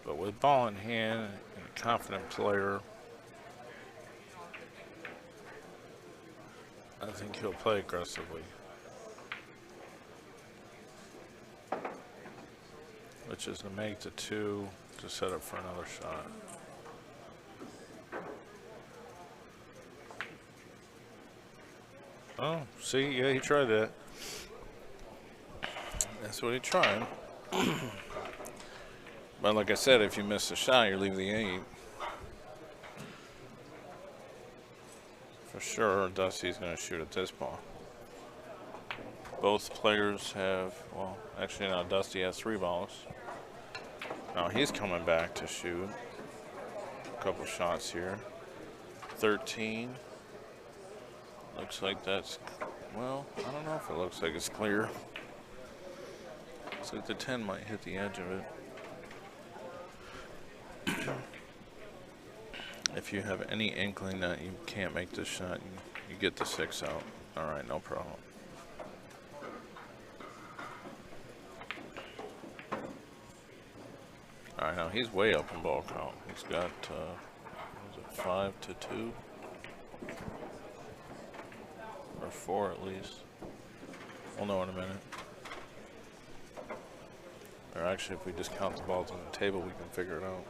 But with ball in hand and a confident player, I think he'll play aggressively, which is to make the 2 to set up for another shot. Oh, see, yeah, he tried that. That's what he tried. But like I said, if you miss the shot, you leave the 8. For sure, Dusty's going to shoot at this ball. Both players have, well, actually now Dusty has 3 balls. Now he's coming back to shoot a couple shots here. 13. Looks like that's, well, I don't know if it looks like it's clear. Looks like the 10 might hit the edge of it. If you have any inkling that you can't make this shot, you get the 6 out. All right, no problem. All right, now he's way up in ball count. He's got, what is it, 5-2? Or 4 at least. We'll know in a minute. Or actually, if we just count the balls on the table, we can figure it out.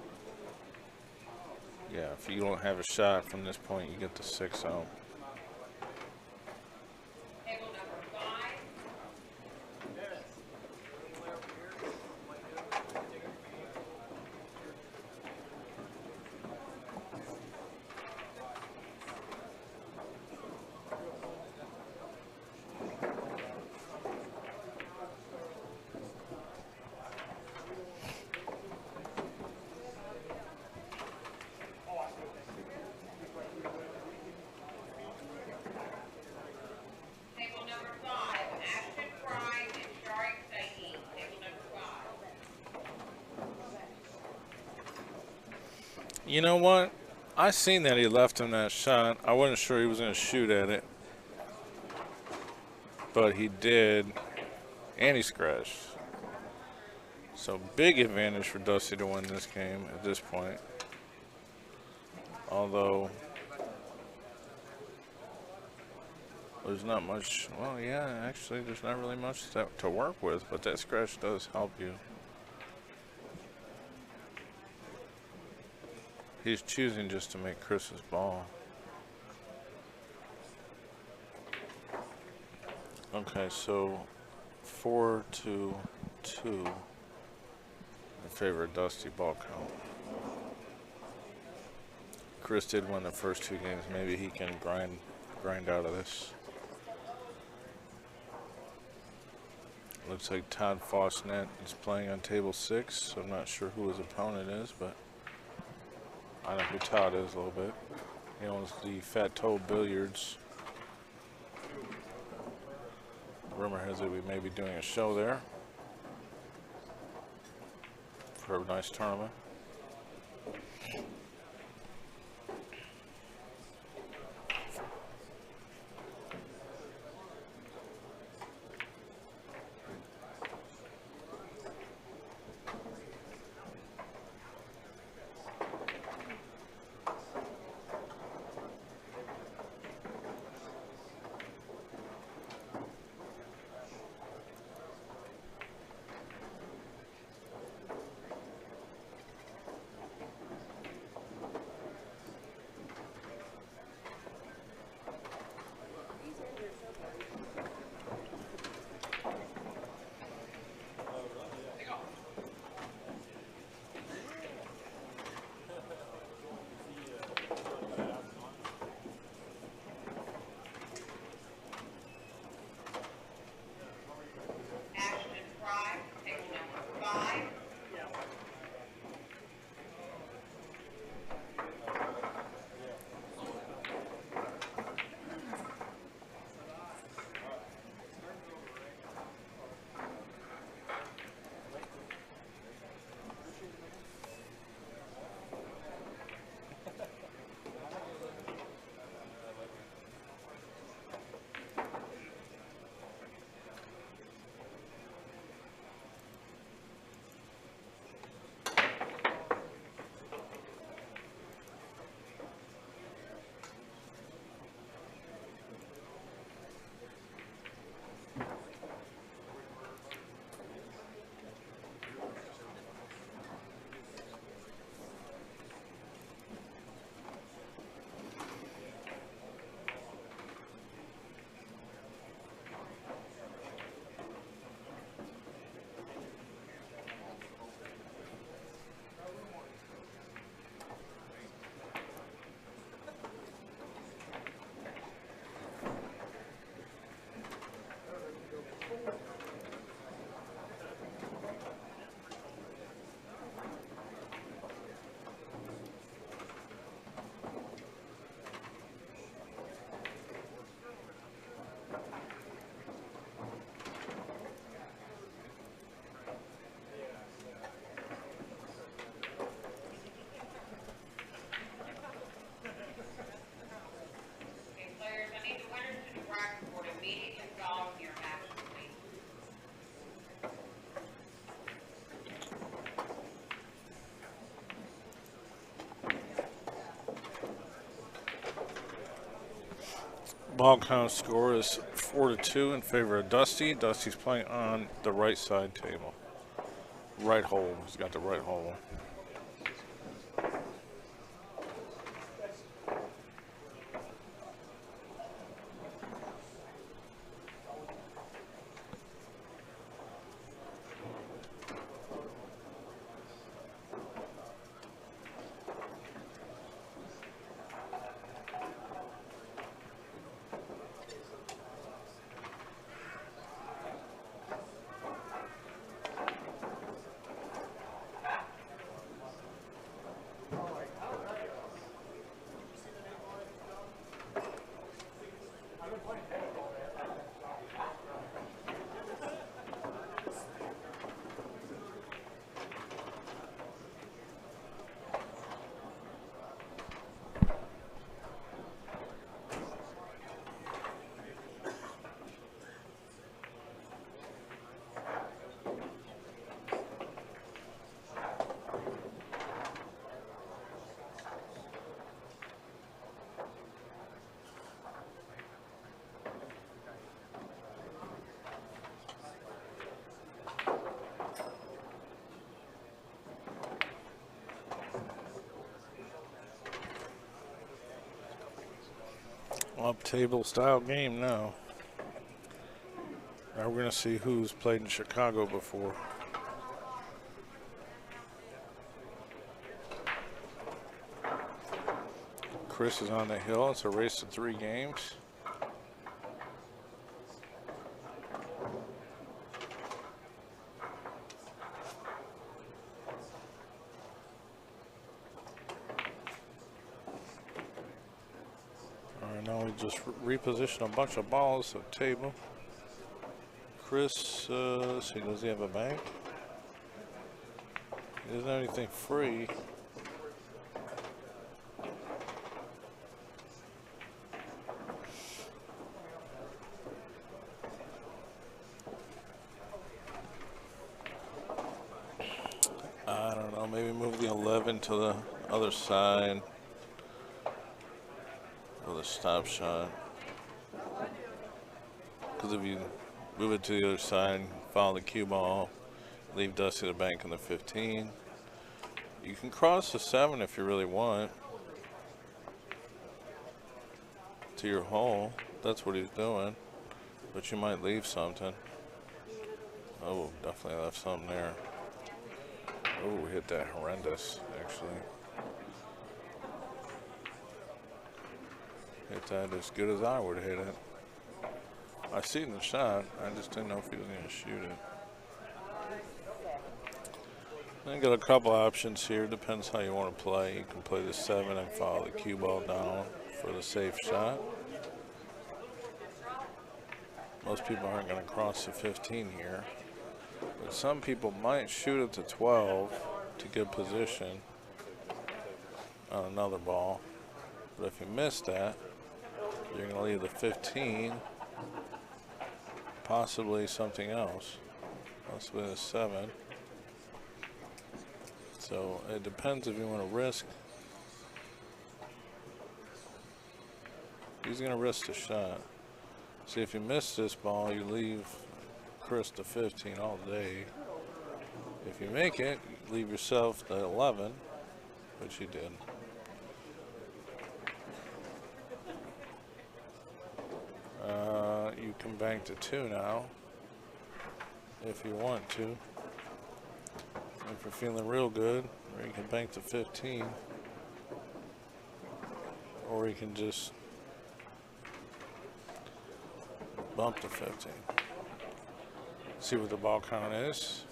Yeah, if you don't have a shot from this point, you get the 6 out. Table number 5. You know what? I seen that he left him that shot. I wasn't sure he was going to shoot at it. But he did. And he scratched. So big advantage for Dusty to win this game at this point. Although There's not much. Well, yeah, actually, there's not really much to work with, but that scratch does help you. He's choosing just to make Chris's ball. Okay, so 4-2-2 in favor of Dusty ball count. Chris did win the first 2 games. Maybe he can grind out of this. Looks like Todd Fosnet is playing on table 6. So I'm not sure who his opponent is, but I know who Todd is a little bit. He owns the Fat Toe Billiards. Rumor has it we may be doing a show there for a nice tournament. Ball count score is 4-2 in favor of Dusty. Dusty's playing on the right side table. Right hole. He's got the right hole. Up table style game now. Now we're going to see who's played in Chicago before. Chris is on the hill. It's a race to 3 games. All right, now we just reposition a bunch of balls at the table. Chris, let's see, does he have a bank? He doesn't have anything free. I don't know, maybe move the 11 to the other side with a stop shot. Because if you move it to the other side, follow the cue ball, leave Dusty the bank in the 15. You can cross the 7 if you really want to your hole. That's what he's doing. But you might leave something. Oh, definitely left something there. Oh, we hit that horrendous, actually. Hit that as good as I would hit it. I seen the shot, I just didn't know if he was going to shoot it. Then got a couple options here, depends how you want to play. You can play the 7 and follow the cue ball down for the safe shot. Most people aren't going to cross the 15 here. But some people might shoot it to 12 to get position on another ball. But if you miss that, you're going to leave the 15, possibly something else, possibly the 7. So it depends if you want to risk. He's going to risk the shot. See, if you miss this ball, you leave Chris the 15 all day. If you make it, you leave yourself the 11, which you did. You can bank to 2 now, if you want to. If you're feeling real good, or you can bank to 15, or you can just bump to 15. See what the ball count is.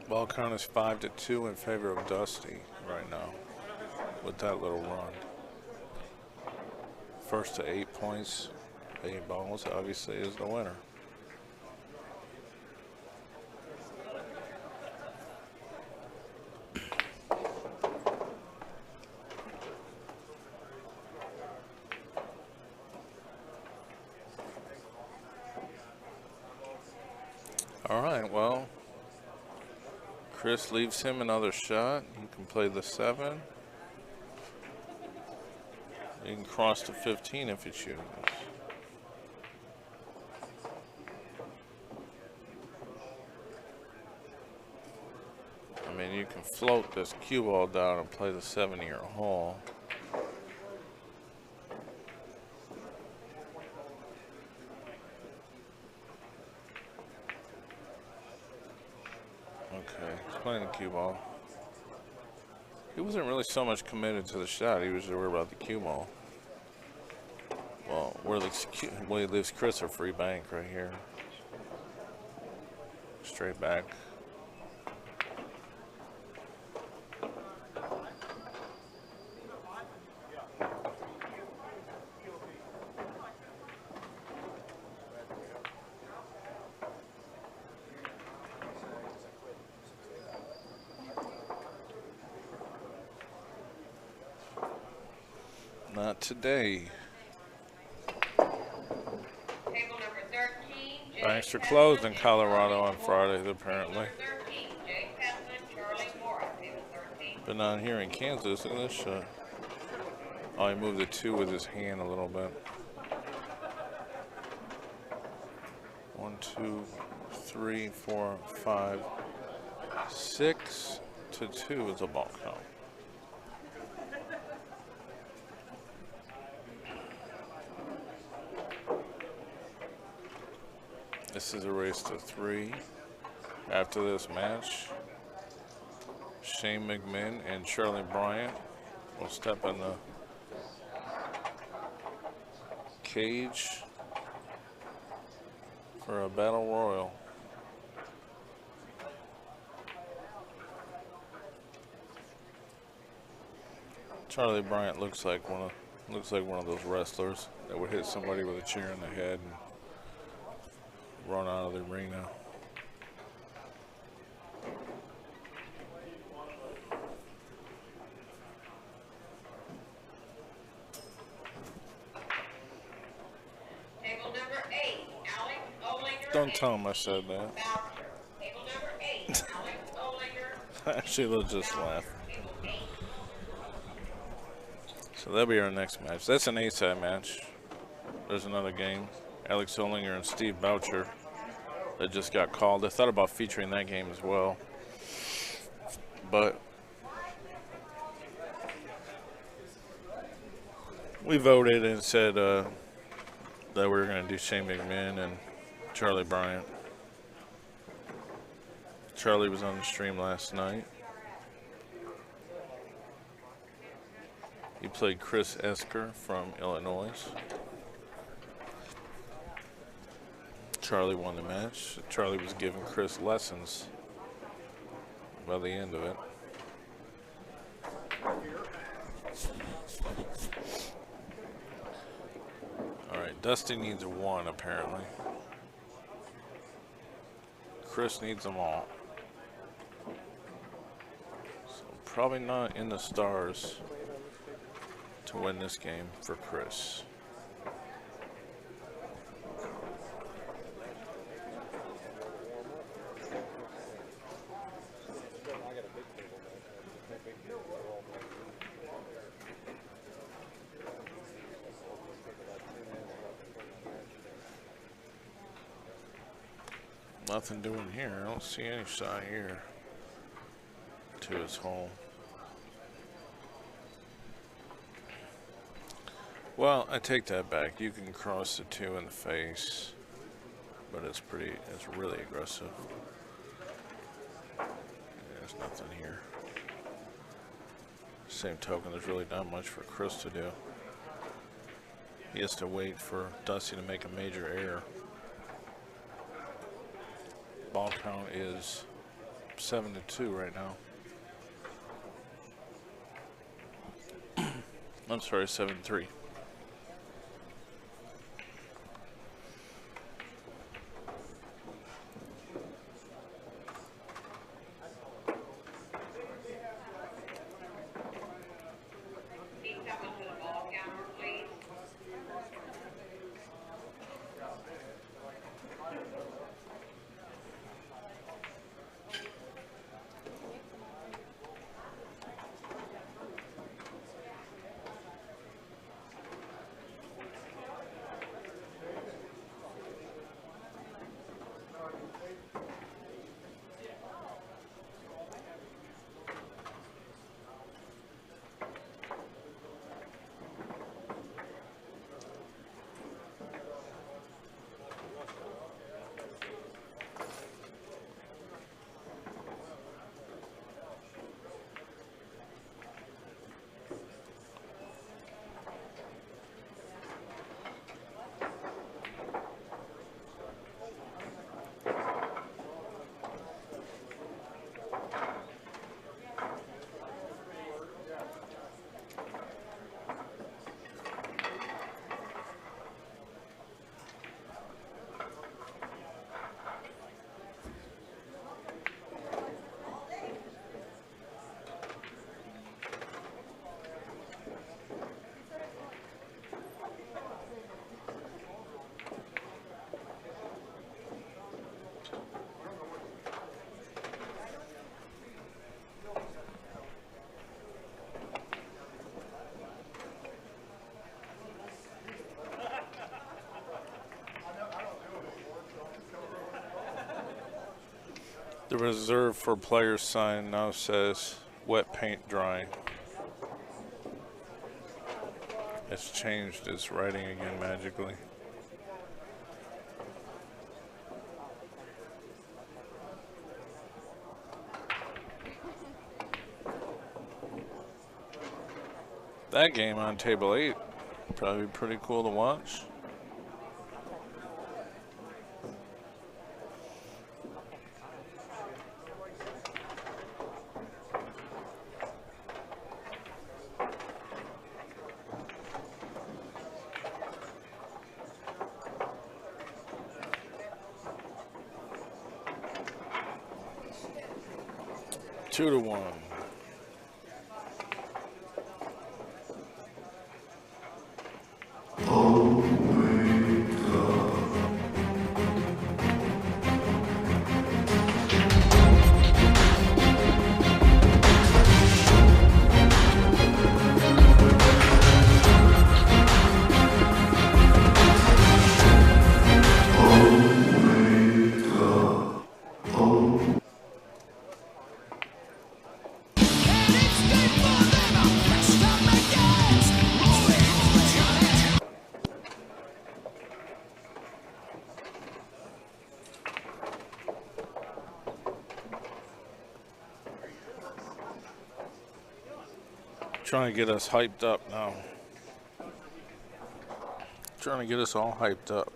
Ball count is 5-2 in favor of Dusty right now with that little run. First to 8 points, 8 balls, obviously is the winner. All right, well, Chris leaves him another shot. You can play the 7. You can cross to 15 if you choose. I mean, you can float this cue ball down and play the 7 in your hole. Okay, he's playing the cue ball. He wasn't really so much committed to the shot. He was worried about the cue ball. Well, he leaves Chris a free bank right here. Straight back. Not today. Table number 13. Banks are closed in Colorado on Fridays, apparently. 13. Jay Petlin, Charlie Moore. Table 13. But not here in Kansas. Look at this shot. Oh, he moved the 2 with his hand a little bit. 1, 2, 3, 4, 5, 6. 7-2 is a ball count. This is a race to 3. After this match, Shane McMinn and Charlie Bryant will step in the cage for a battle royal. Charlie Bryant looks like one of those wrestlers that would hit somebody with a chair in the head and run out of the arena. Table number 8, Alex Olinger. Don't tell him I said that. Boucher. Table number 8, Alex Olinger. Actually, they'll just laugh. Table 8. So that'll be our next match. That's an A-side match. There's another game. Alex Olinger and Steve Boucher that just got called. I thought about featuring that game as well, but we voted and said that we were going to do Shane McMinn and Charlie Bryant. Charlie was on the stream last night. He played Chris Esker from Illinois. Charlie won the match. Charlie was giving Chris lessons by the end of it. All right, Dusty needs a 1 apparently. Chris needs them all. So probably not in the stars to win this game for Chris. Nothing doing here. I don't see any shot here to his hole. Well, I take that back. You can cross the 2 in the face, but it's really aggressive. There's nothing here. Same token, there's really not much for Chris to do. He has to wait for Dusty to make a major error. Ball count is 7-2 right now. I'm sorry, 7-3. Need someone to the ball counter, please. The reserve for players sign now says wet paint dry. It's changed its writing again magically. That game on table 8 probably pretty cool to watch. Two to one. Trying to get us hyped up now. Trying to get us all hyped up.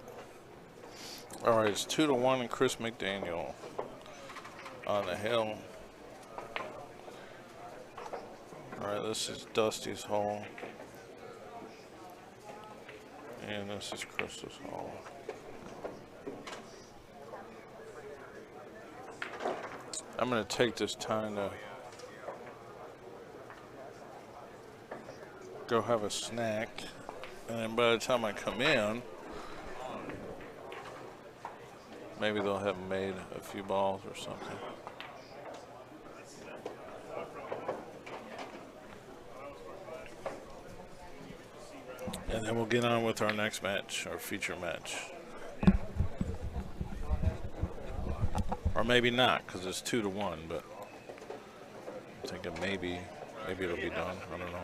All right, it's 2 to 1 and Chris McDaniel on the hill. All right, this is Dusty's hole. And this is Chris's hole. I'm going to take this time to go have a snack, and then by the time I come in, maybe they'll have made a few balls or something. And then we'll get on with our next match, our feature match. Or maybe not, because it's 2 to 1, but I'm thinking maybe it'll be done. I don't know.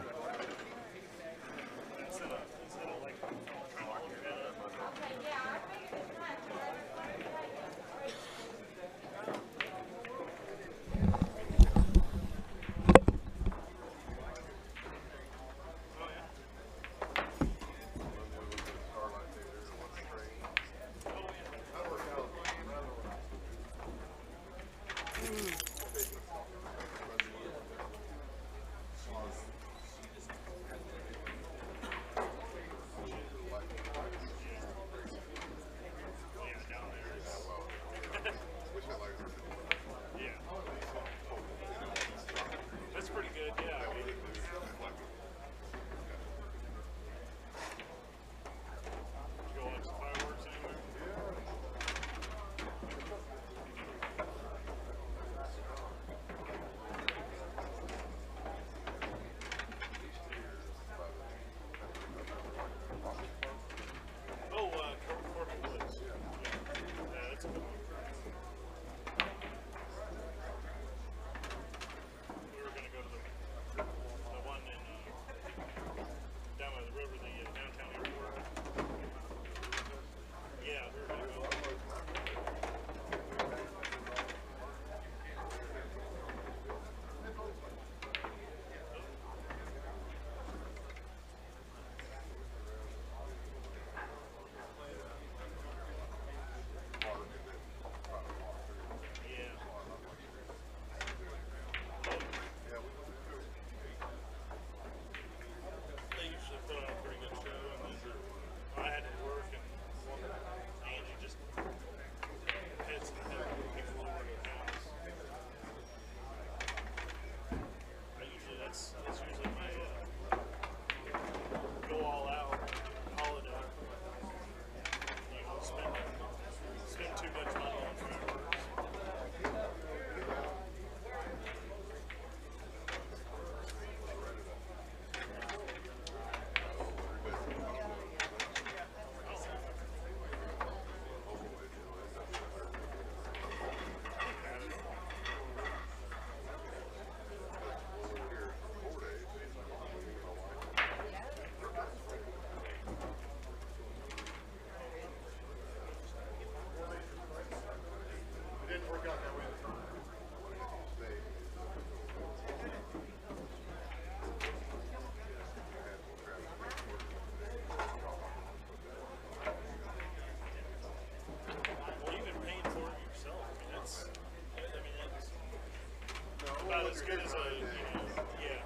as good as a, yeah.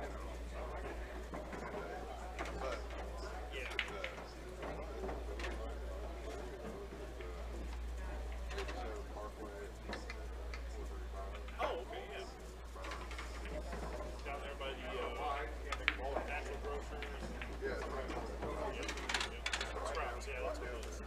Yeah. Oh, okay, yeah. Down there by the natural grocers. Yeah. Sprouts, yeah, that's what it is.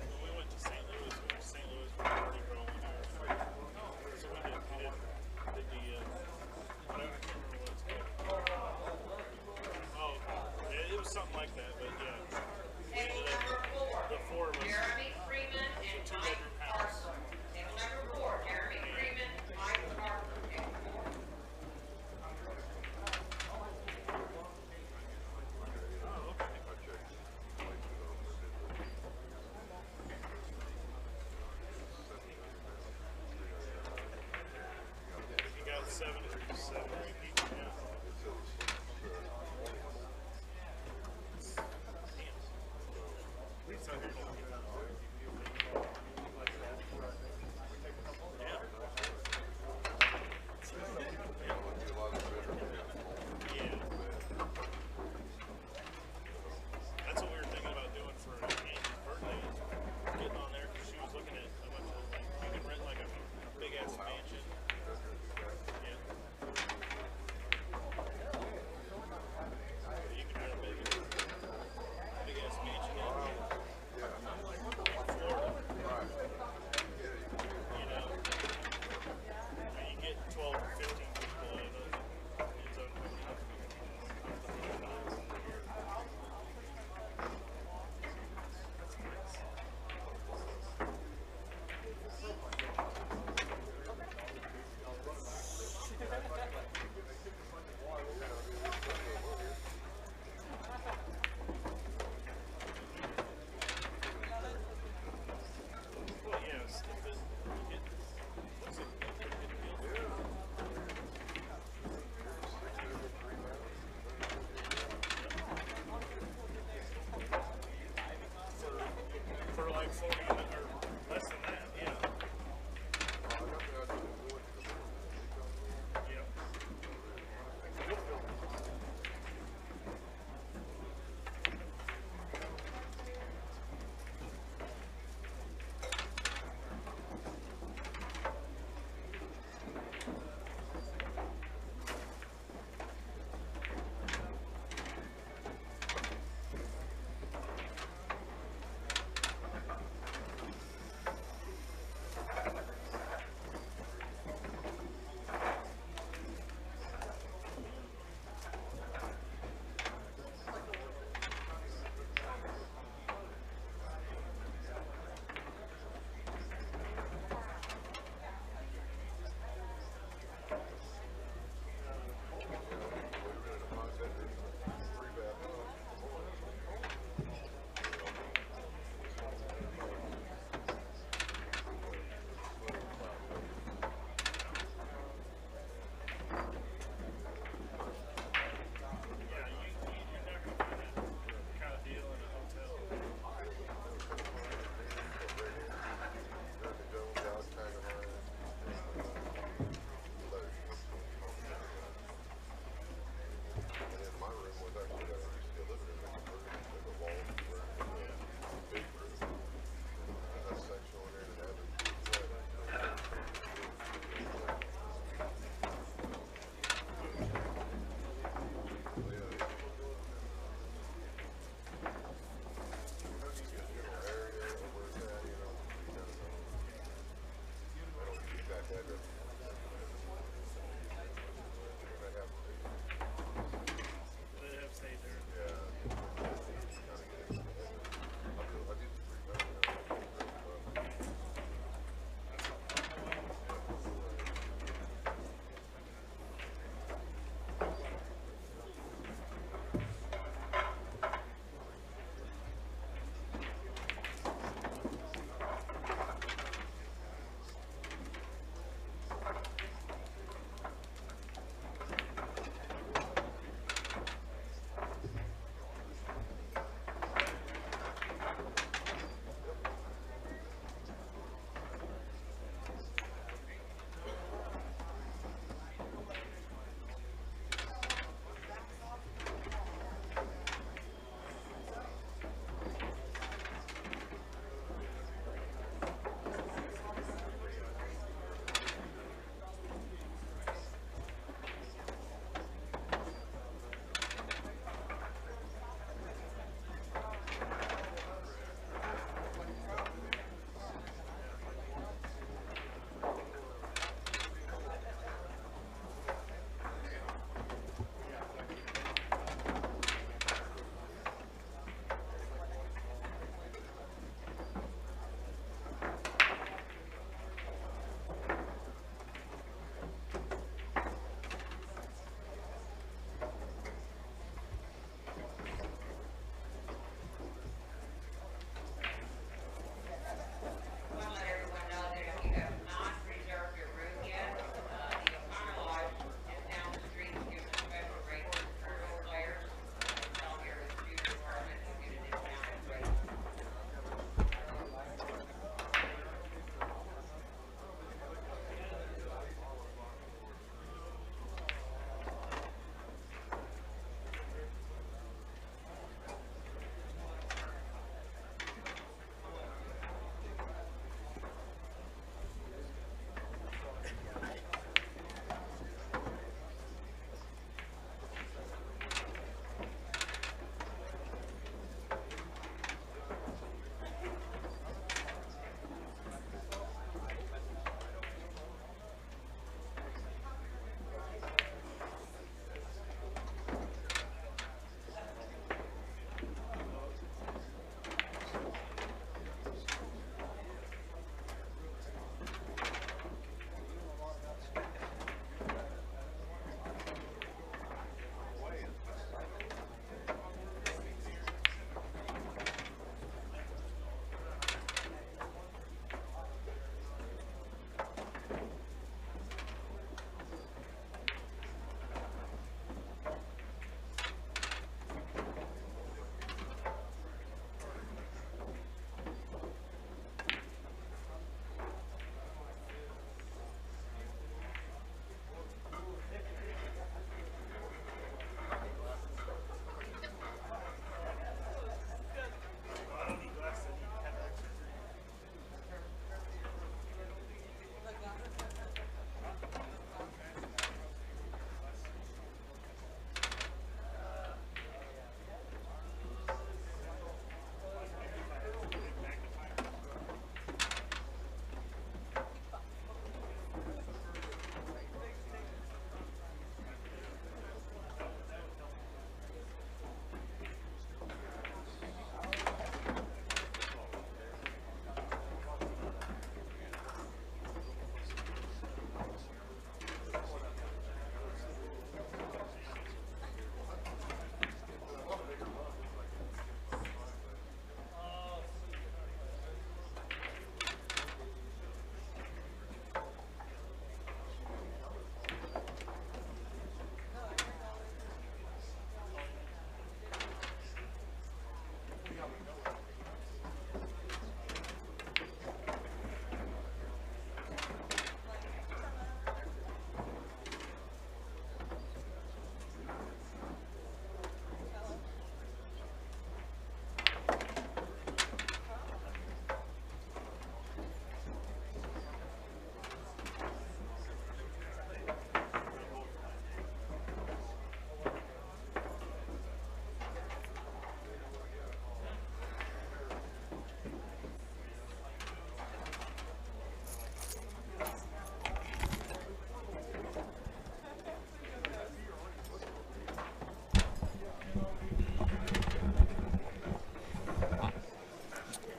When we went to St. Louis, we went to St. Louis for Mardi Gras one year. So we did the, I can't remember what it's called. Oh, yeah, it was something like that, but yeah. Table number 4. The four of us. Jeremy Freeman and Mike Parker. Table number 4. Jeremy Freeman, Mike Parker. Table 4. You got seven or 8 people, yeah. Damn.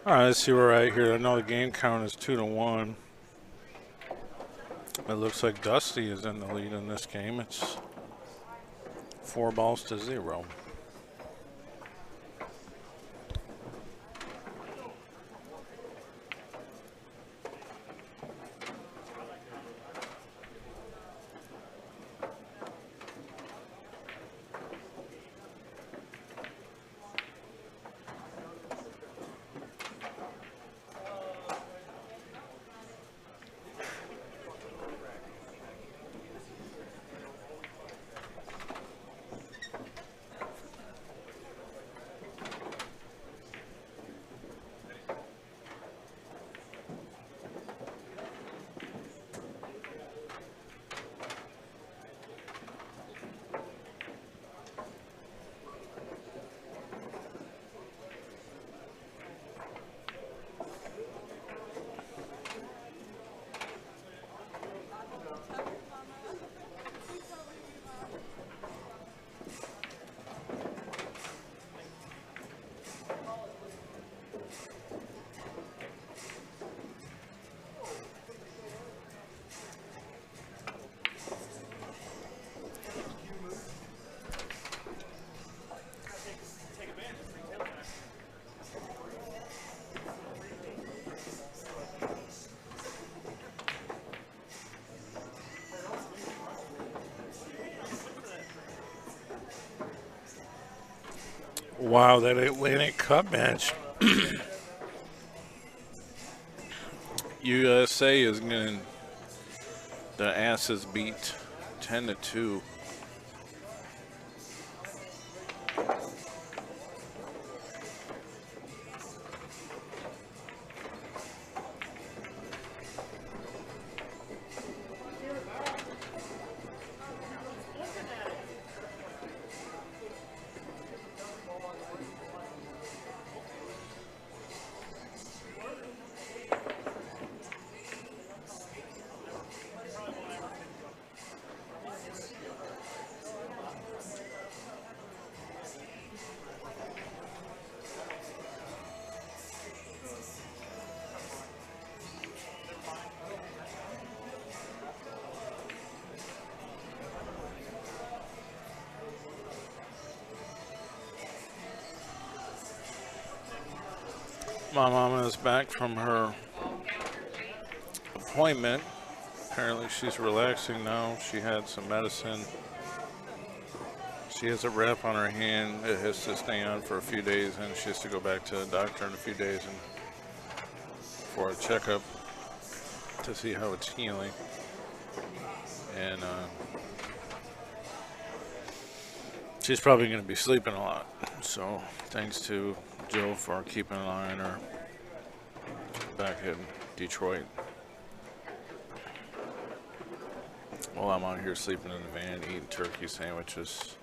All right, let's see where we're at here. I know the game count is 2-1. It looks like Dusty is in the lead in this game. It's 4-0. Wow, that Atlantic Cup match. USA is getting the asses beat 10-2. My mama is back from her appointment. Apparently she's relaxing now. She had some medicine. She has a wrap on her hand. It has to stay on for a few days, and she has to go back to the doctor in a few days and for a checkup to see how it's healing. And she's probably going to be sleeping a lot. So thanks to Joe for keeping an eye on her back in Detroit. Well, I'm out here sleeping in the van eating turkey sandwiches.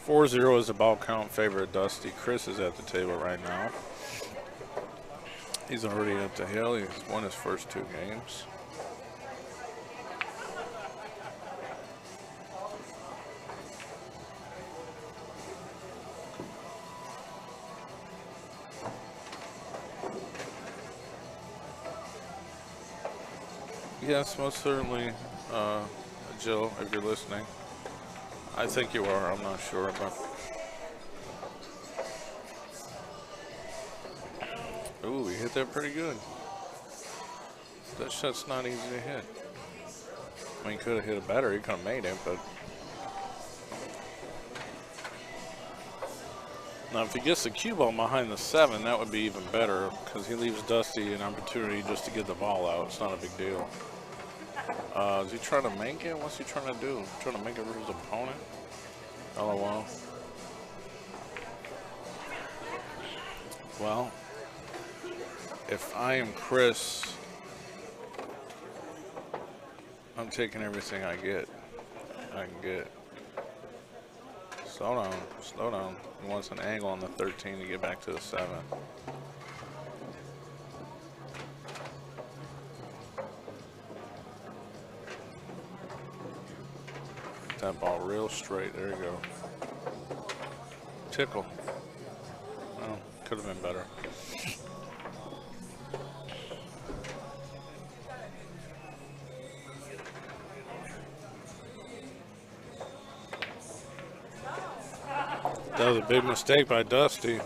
.40 is the ball count favor of Dusty. Chris is at the table right now. He's already up the hill. He's won his first 2 games. Yes, most certainly, Jill, if you're listening. I think you are. I'm not sure, but ooh, he hit that pretty good. That shot's not easy to hit. I mean, he could have hit it better. He could have made it, but now if he gets the cue ball behind the 7, that would be even better because he leaves Dusty an opportunity just to get the ball out. It's not a big deal. Is he trying to make it? What's he trying to do? Trying to make it for his opponent? LOL. Well, if I am Chris, I'm taking everything I can get. Slow down, slow down. He wants an angle on the 13 to get back to the 7. that ball real straight. There you go. Tickle. Oh, could have been better. That was a big mistake by Dusty.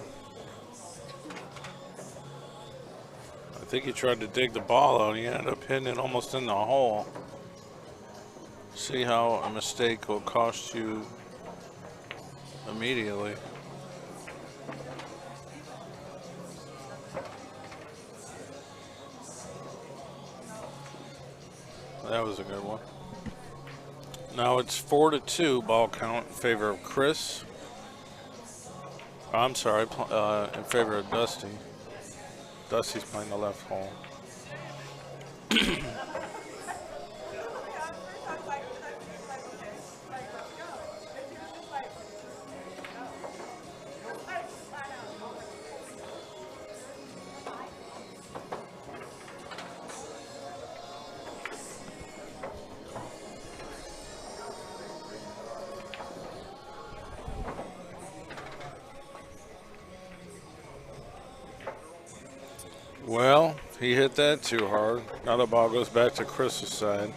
I think he tried to dig the ball out. He ended up hitting it almost in the hole. See how a mistake will cost you immediately. That was a good one. Now it's 4-2 ball count in favor of Chris. I'm sorry, in favor of Dusty. Dusty's playing the left hole. Well, he hit that too hard. Now the ball goes back to Chris's side.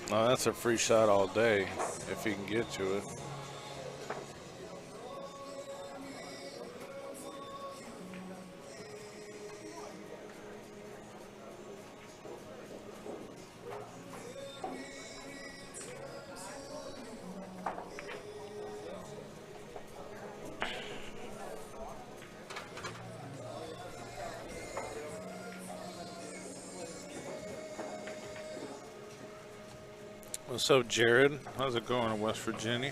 Now that's a free shot all day if he can get to it. What's up, Jared? How's it going in West Virginia?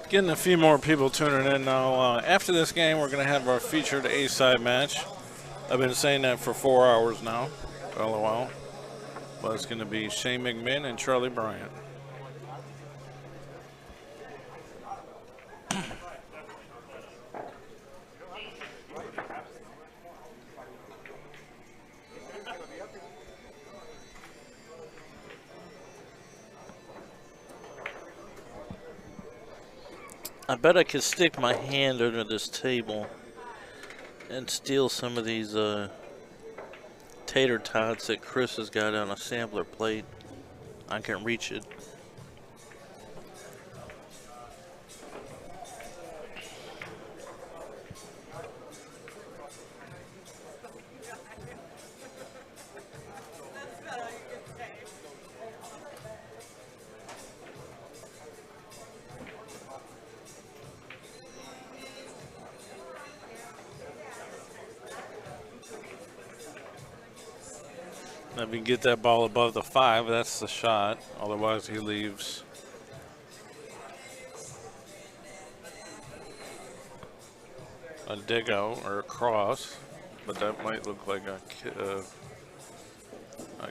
Getting a few more people tuning in now. After this game, we're going to have our featured A-side match. I've been saying that for 4 hours now, LOL. But it's going to be Shane McMahon and Charlie Bryant. I bet I could stick my hand under this table and steal some of these tater tots that Chris has got on a sampler plate. I can reach it. If he can get that ball above the 5, that's the shot. Otherwise, he leaves. A dig out or a cross, but that might look like a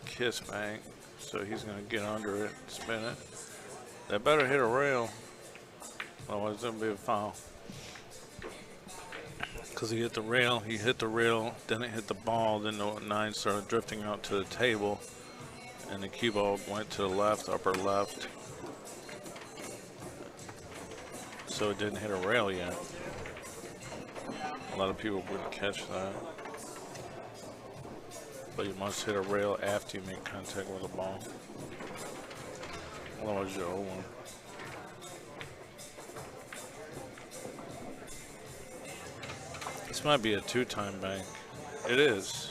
kiss bank. So he's going to get under it, spin it. That better hit a rail, otherwise it's going to be a foul. Because he hit the rail, then it hit the ball, then the 9 started drifting out to the table, and the cue ball went to the left, upper left. So it didn't hit a rail yet. A lot of people wouldn't catch that. But you must hit a rail after you make contact with the ball. Otherwise you're 0-1. This might be a 2-time bank. It is.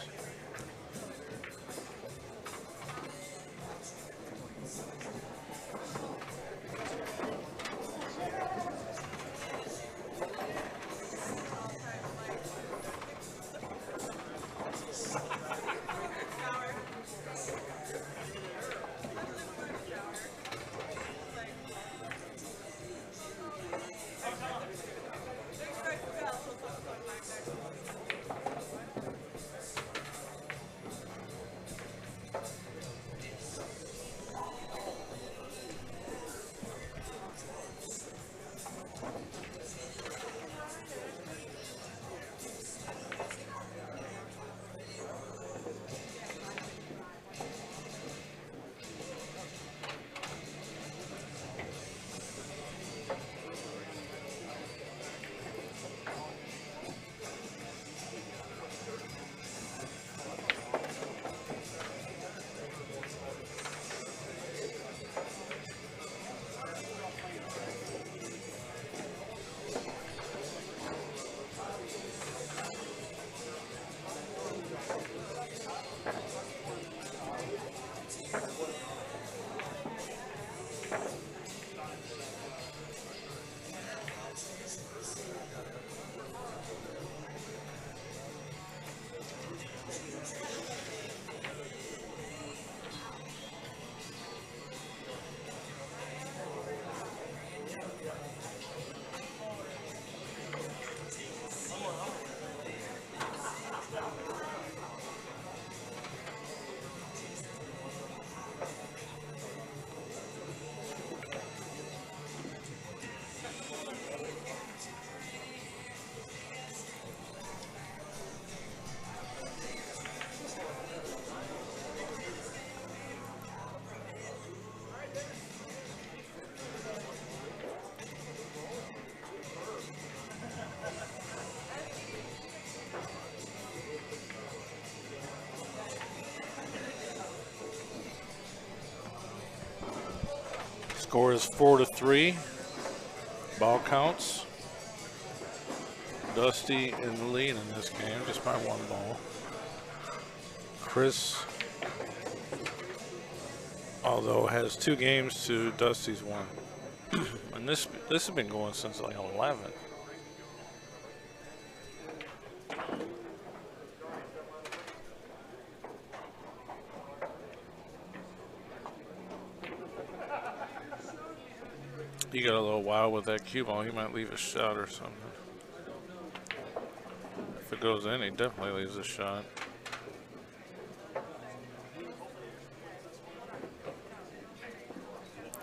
Score is 4-3. Ball counts. Dusty in the lead in this game, just by one ball. Chris, although has 2 games to Dusty's 1. And this has been going since like 11. He got a little wild with that cue ball. He might leave a shot or something. If it goes in, he definitely leaves a shot.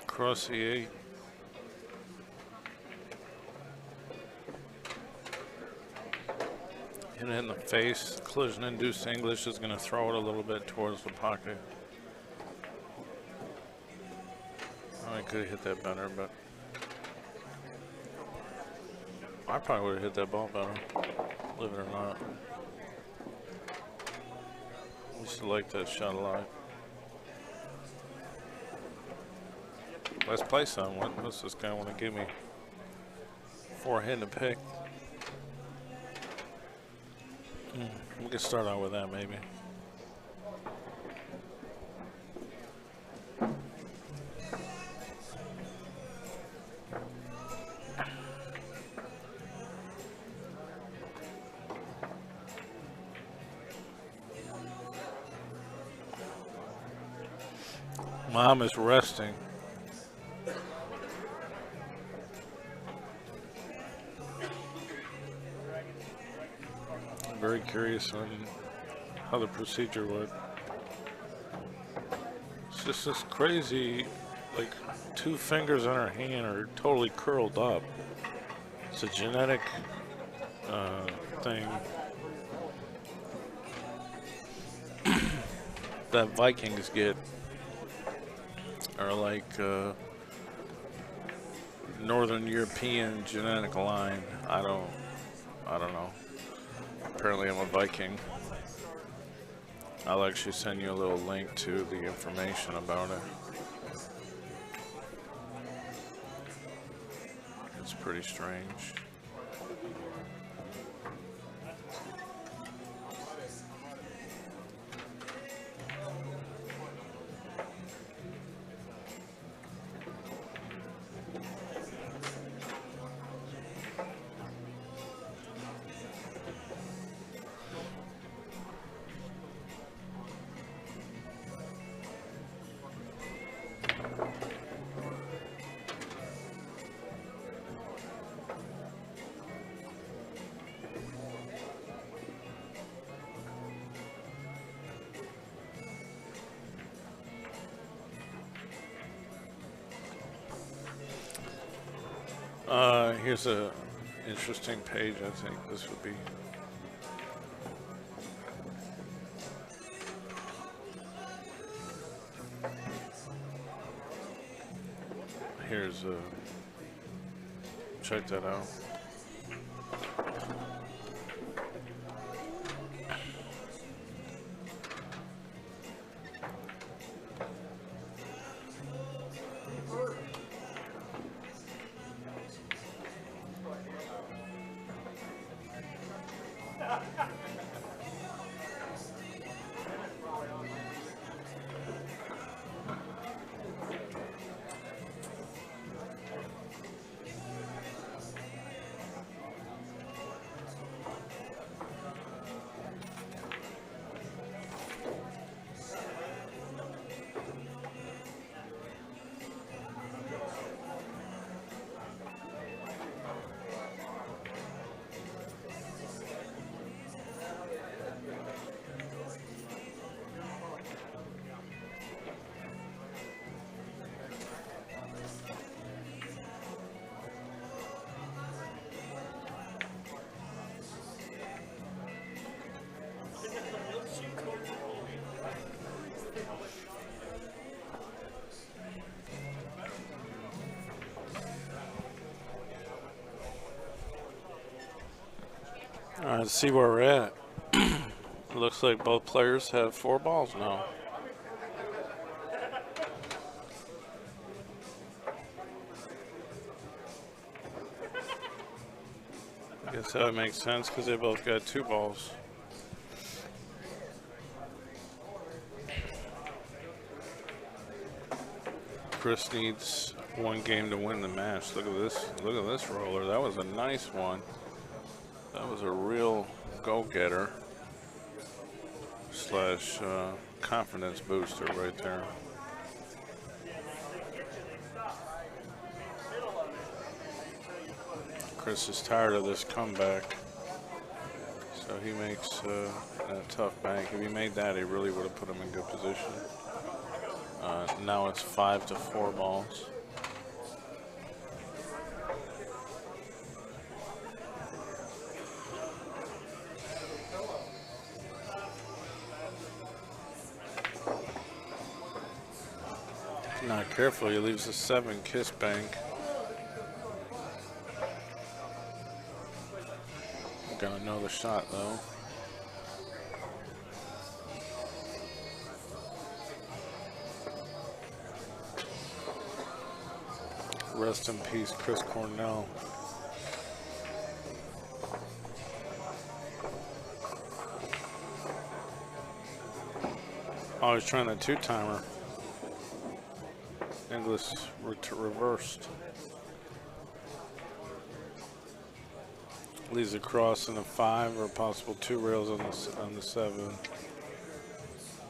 Across the 8. Hit it in the face. Collision-induced English is going to throw it a little bit towards the pocket. I could have hit that better, but I probably would have hit that ball better, believe it or not. I used to like that shot a lot. Let's play some. What's this guy want to give me? 4-hand to pick. We can start out with that maybe. Mom is resting. I'm very curious on how the procedure went. It's just this crazy, like 2 fingers on her hand are totally curled up. It's a genetic thing that Vikings get. Or like Northern European genetic line. I don't know. Apparently I'm a Viking. I'll actually send you a little link to the information about it. It's pretty strange. Here's a interesting page. I think this would be. Here's a. Check that out. All right, let's see where we're at. Looks like both players have 4 balls now. So it makes sense because they both got 2 balls. Chris needs 1 game to win the match. Look at this. Look at this roller. That was a nice one. That was a real go-getter slash confidence booster right there. Chris is tired of this comeback, so he makes a tough bank. If he made that, he really would have put him in good position. Now it's 5 to 4 balls. Not careful, he leaves a 7 kiss bank. Gonna know the shot though. Rest in peace, Chris Cornell. I was trying a 2-timer. English reversed. Leaves a cross in a 5 or possible 2 rails on the 7.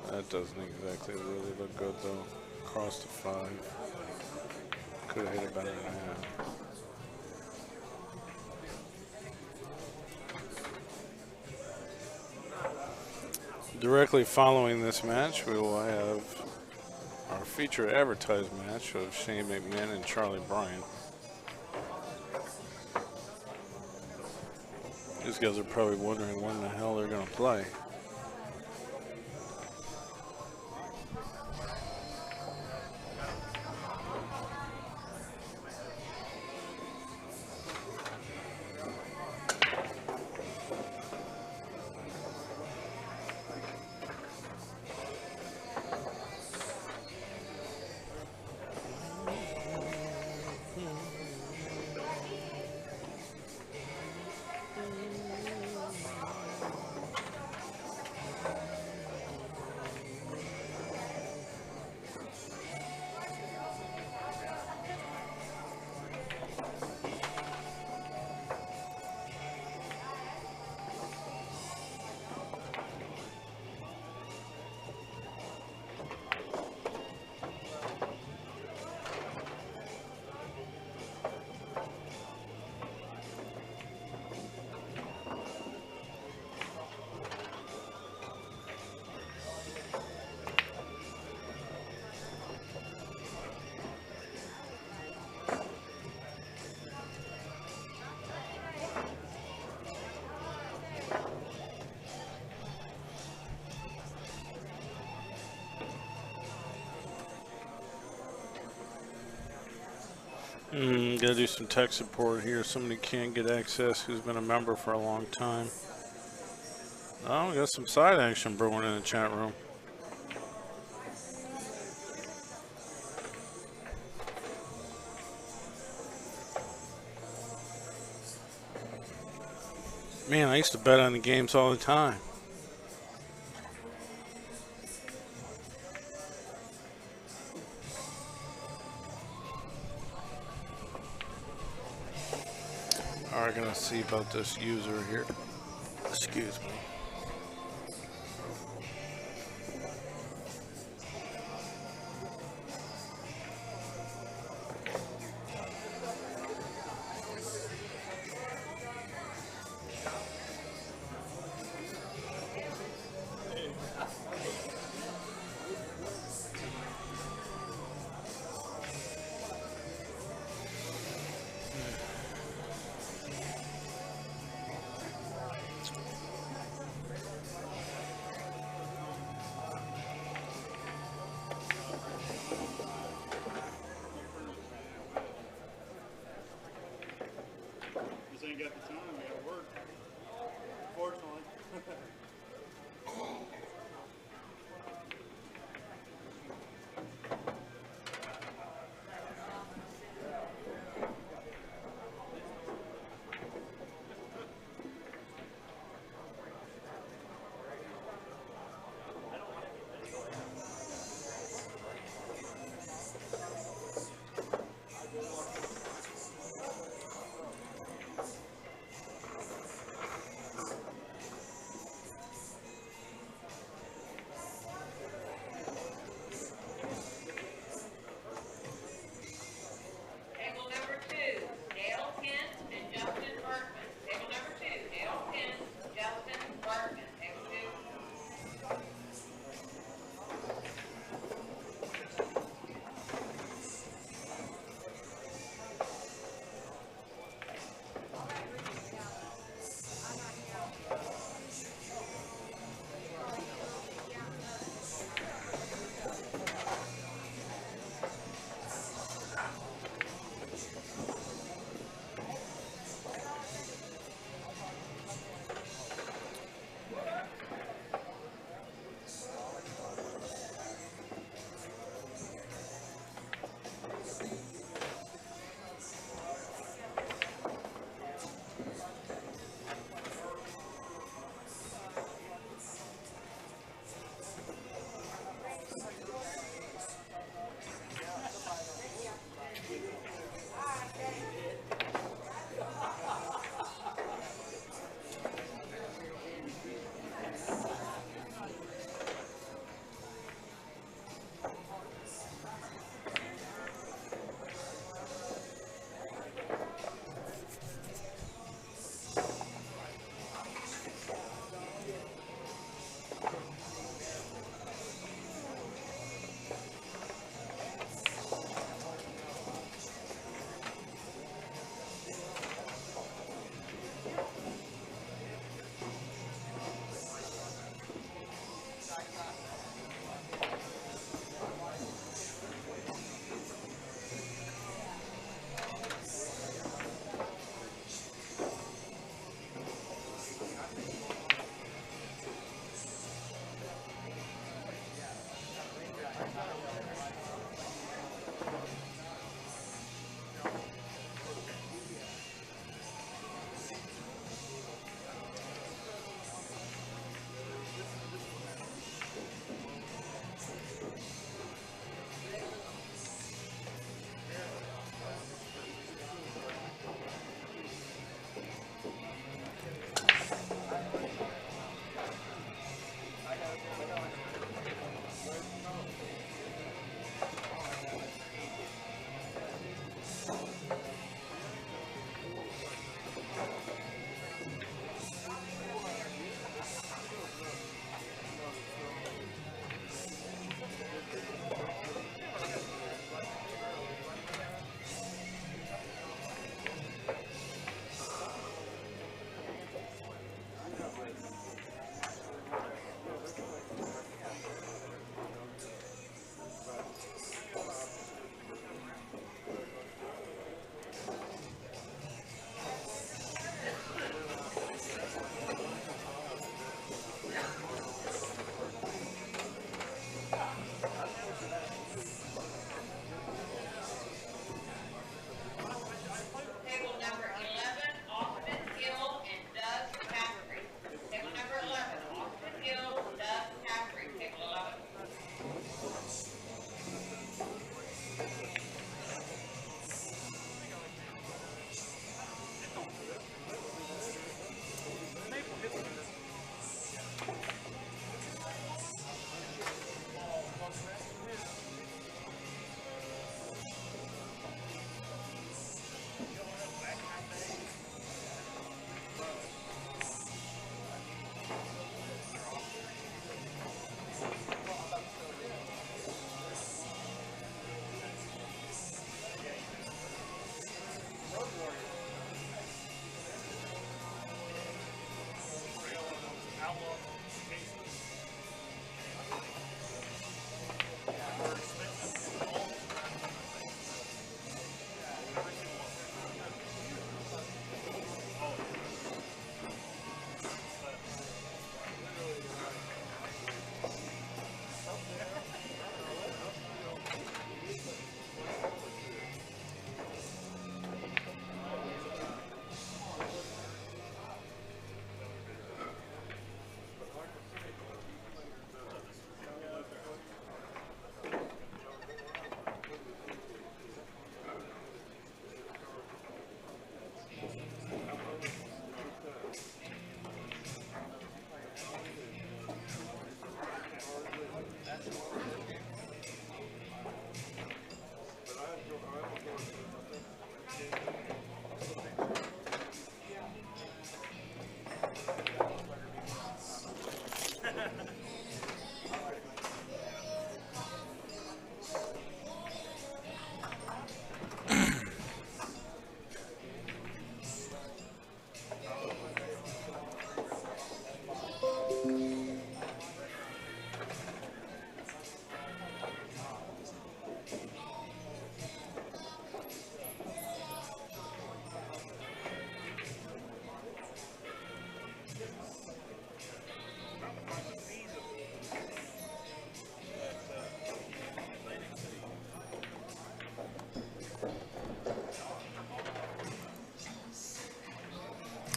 That doesn't exactly really look good though. Cross to 5. Could have hit it better than that. Directly following this match, we will have our featured advertised match of Shane McMahon and Charlie Bryant. These guys are probably wondering when the hell they're going to play. Gotta do some tech support here. Somebody can't get access who's been a member for a long time. Oh, we got some side action brewing in the chat room. Man, I used to bet on the games all the time. Alright, gonna see about this user here. Excuse me.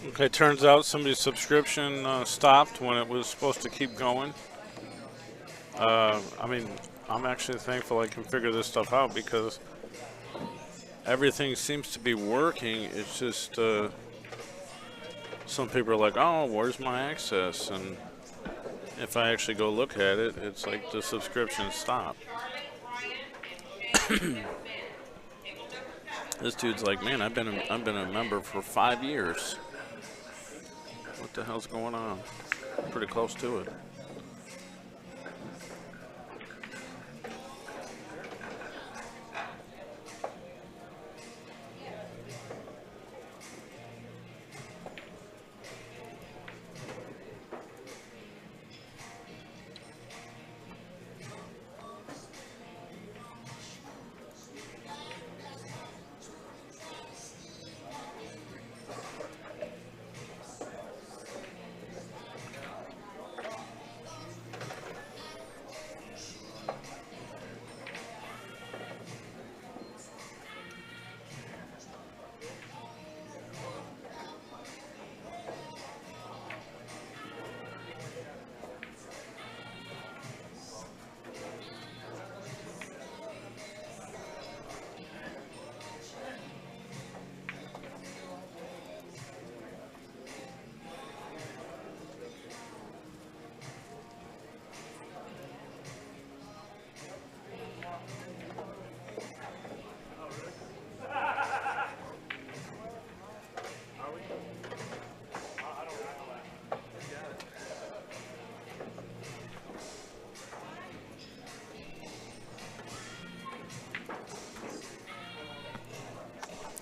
Okay, turns out somebody's subscription stopped when it was supposed to keep going. I mean, I'm actually thankful I can figure this stuff out because everything seems to be working. It's just some people are like, oh, where's my access? And if I actually go look at it, it's like the subscription stopped. This dude's like, man, I've been a member for 5 years. What the hell's going on? Pretty close to it.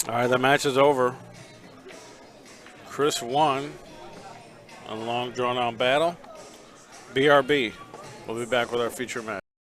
All right, the match is over. Chris won a long, drawn-out battle. BRB. We'll be back with our feature match.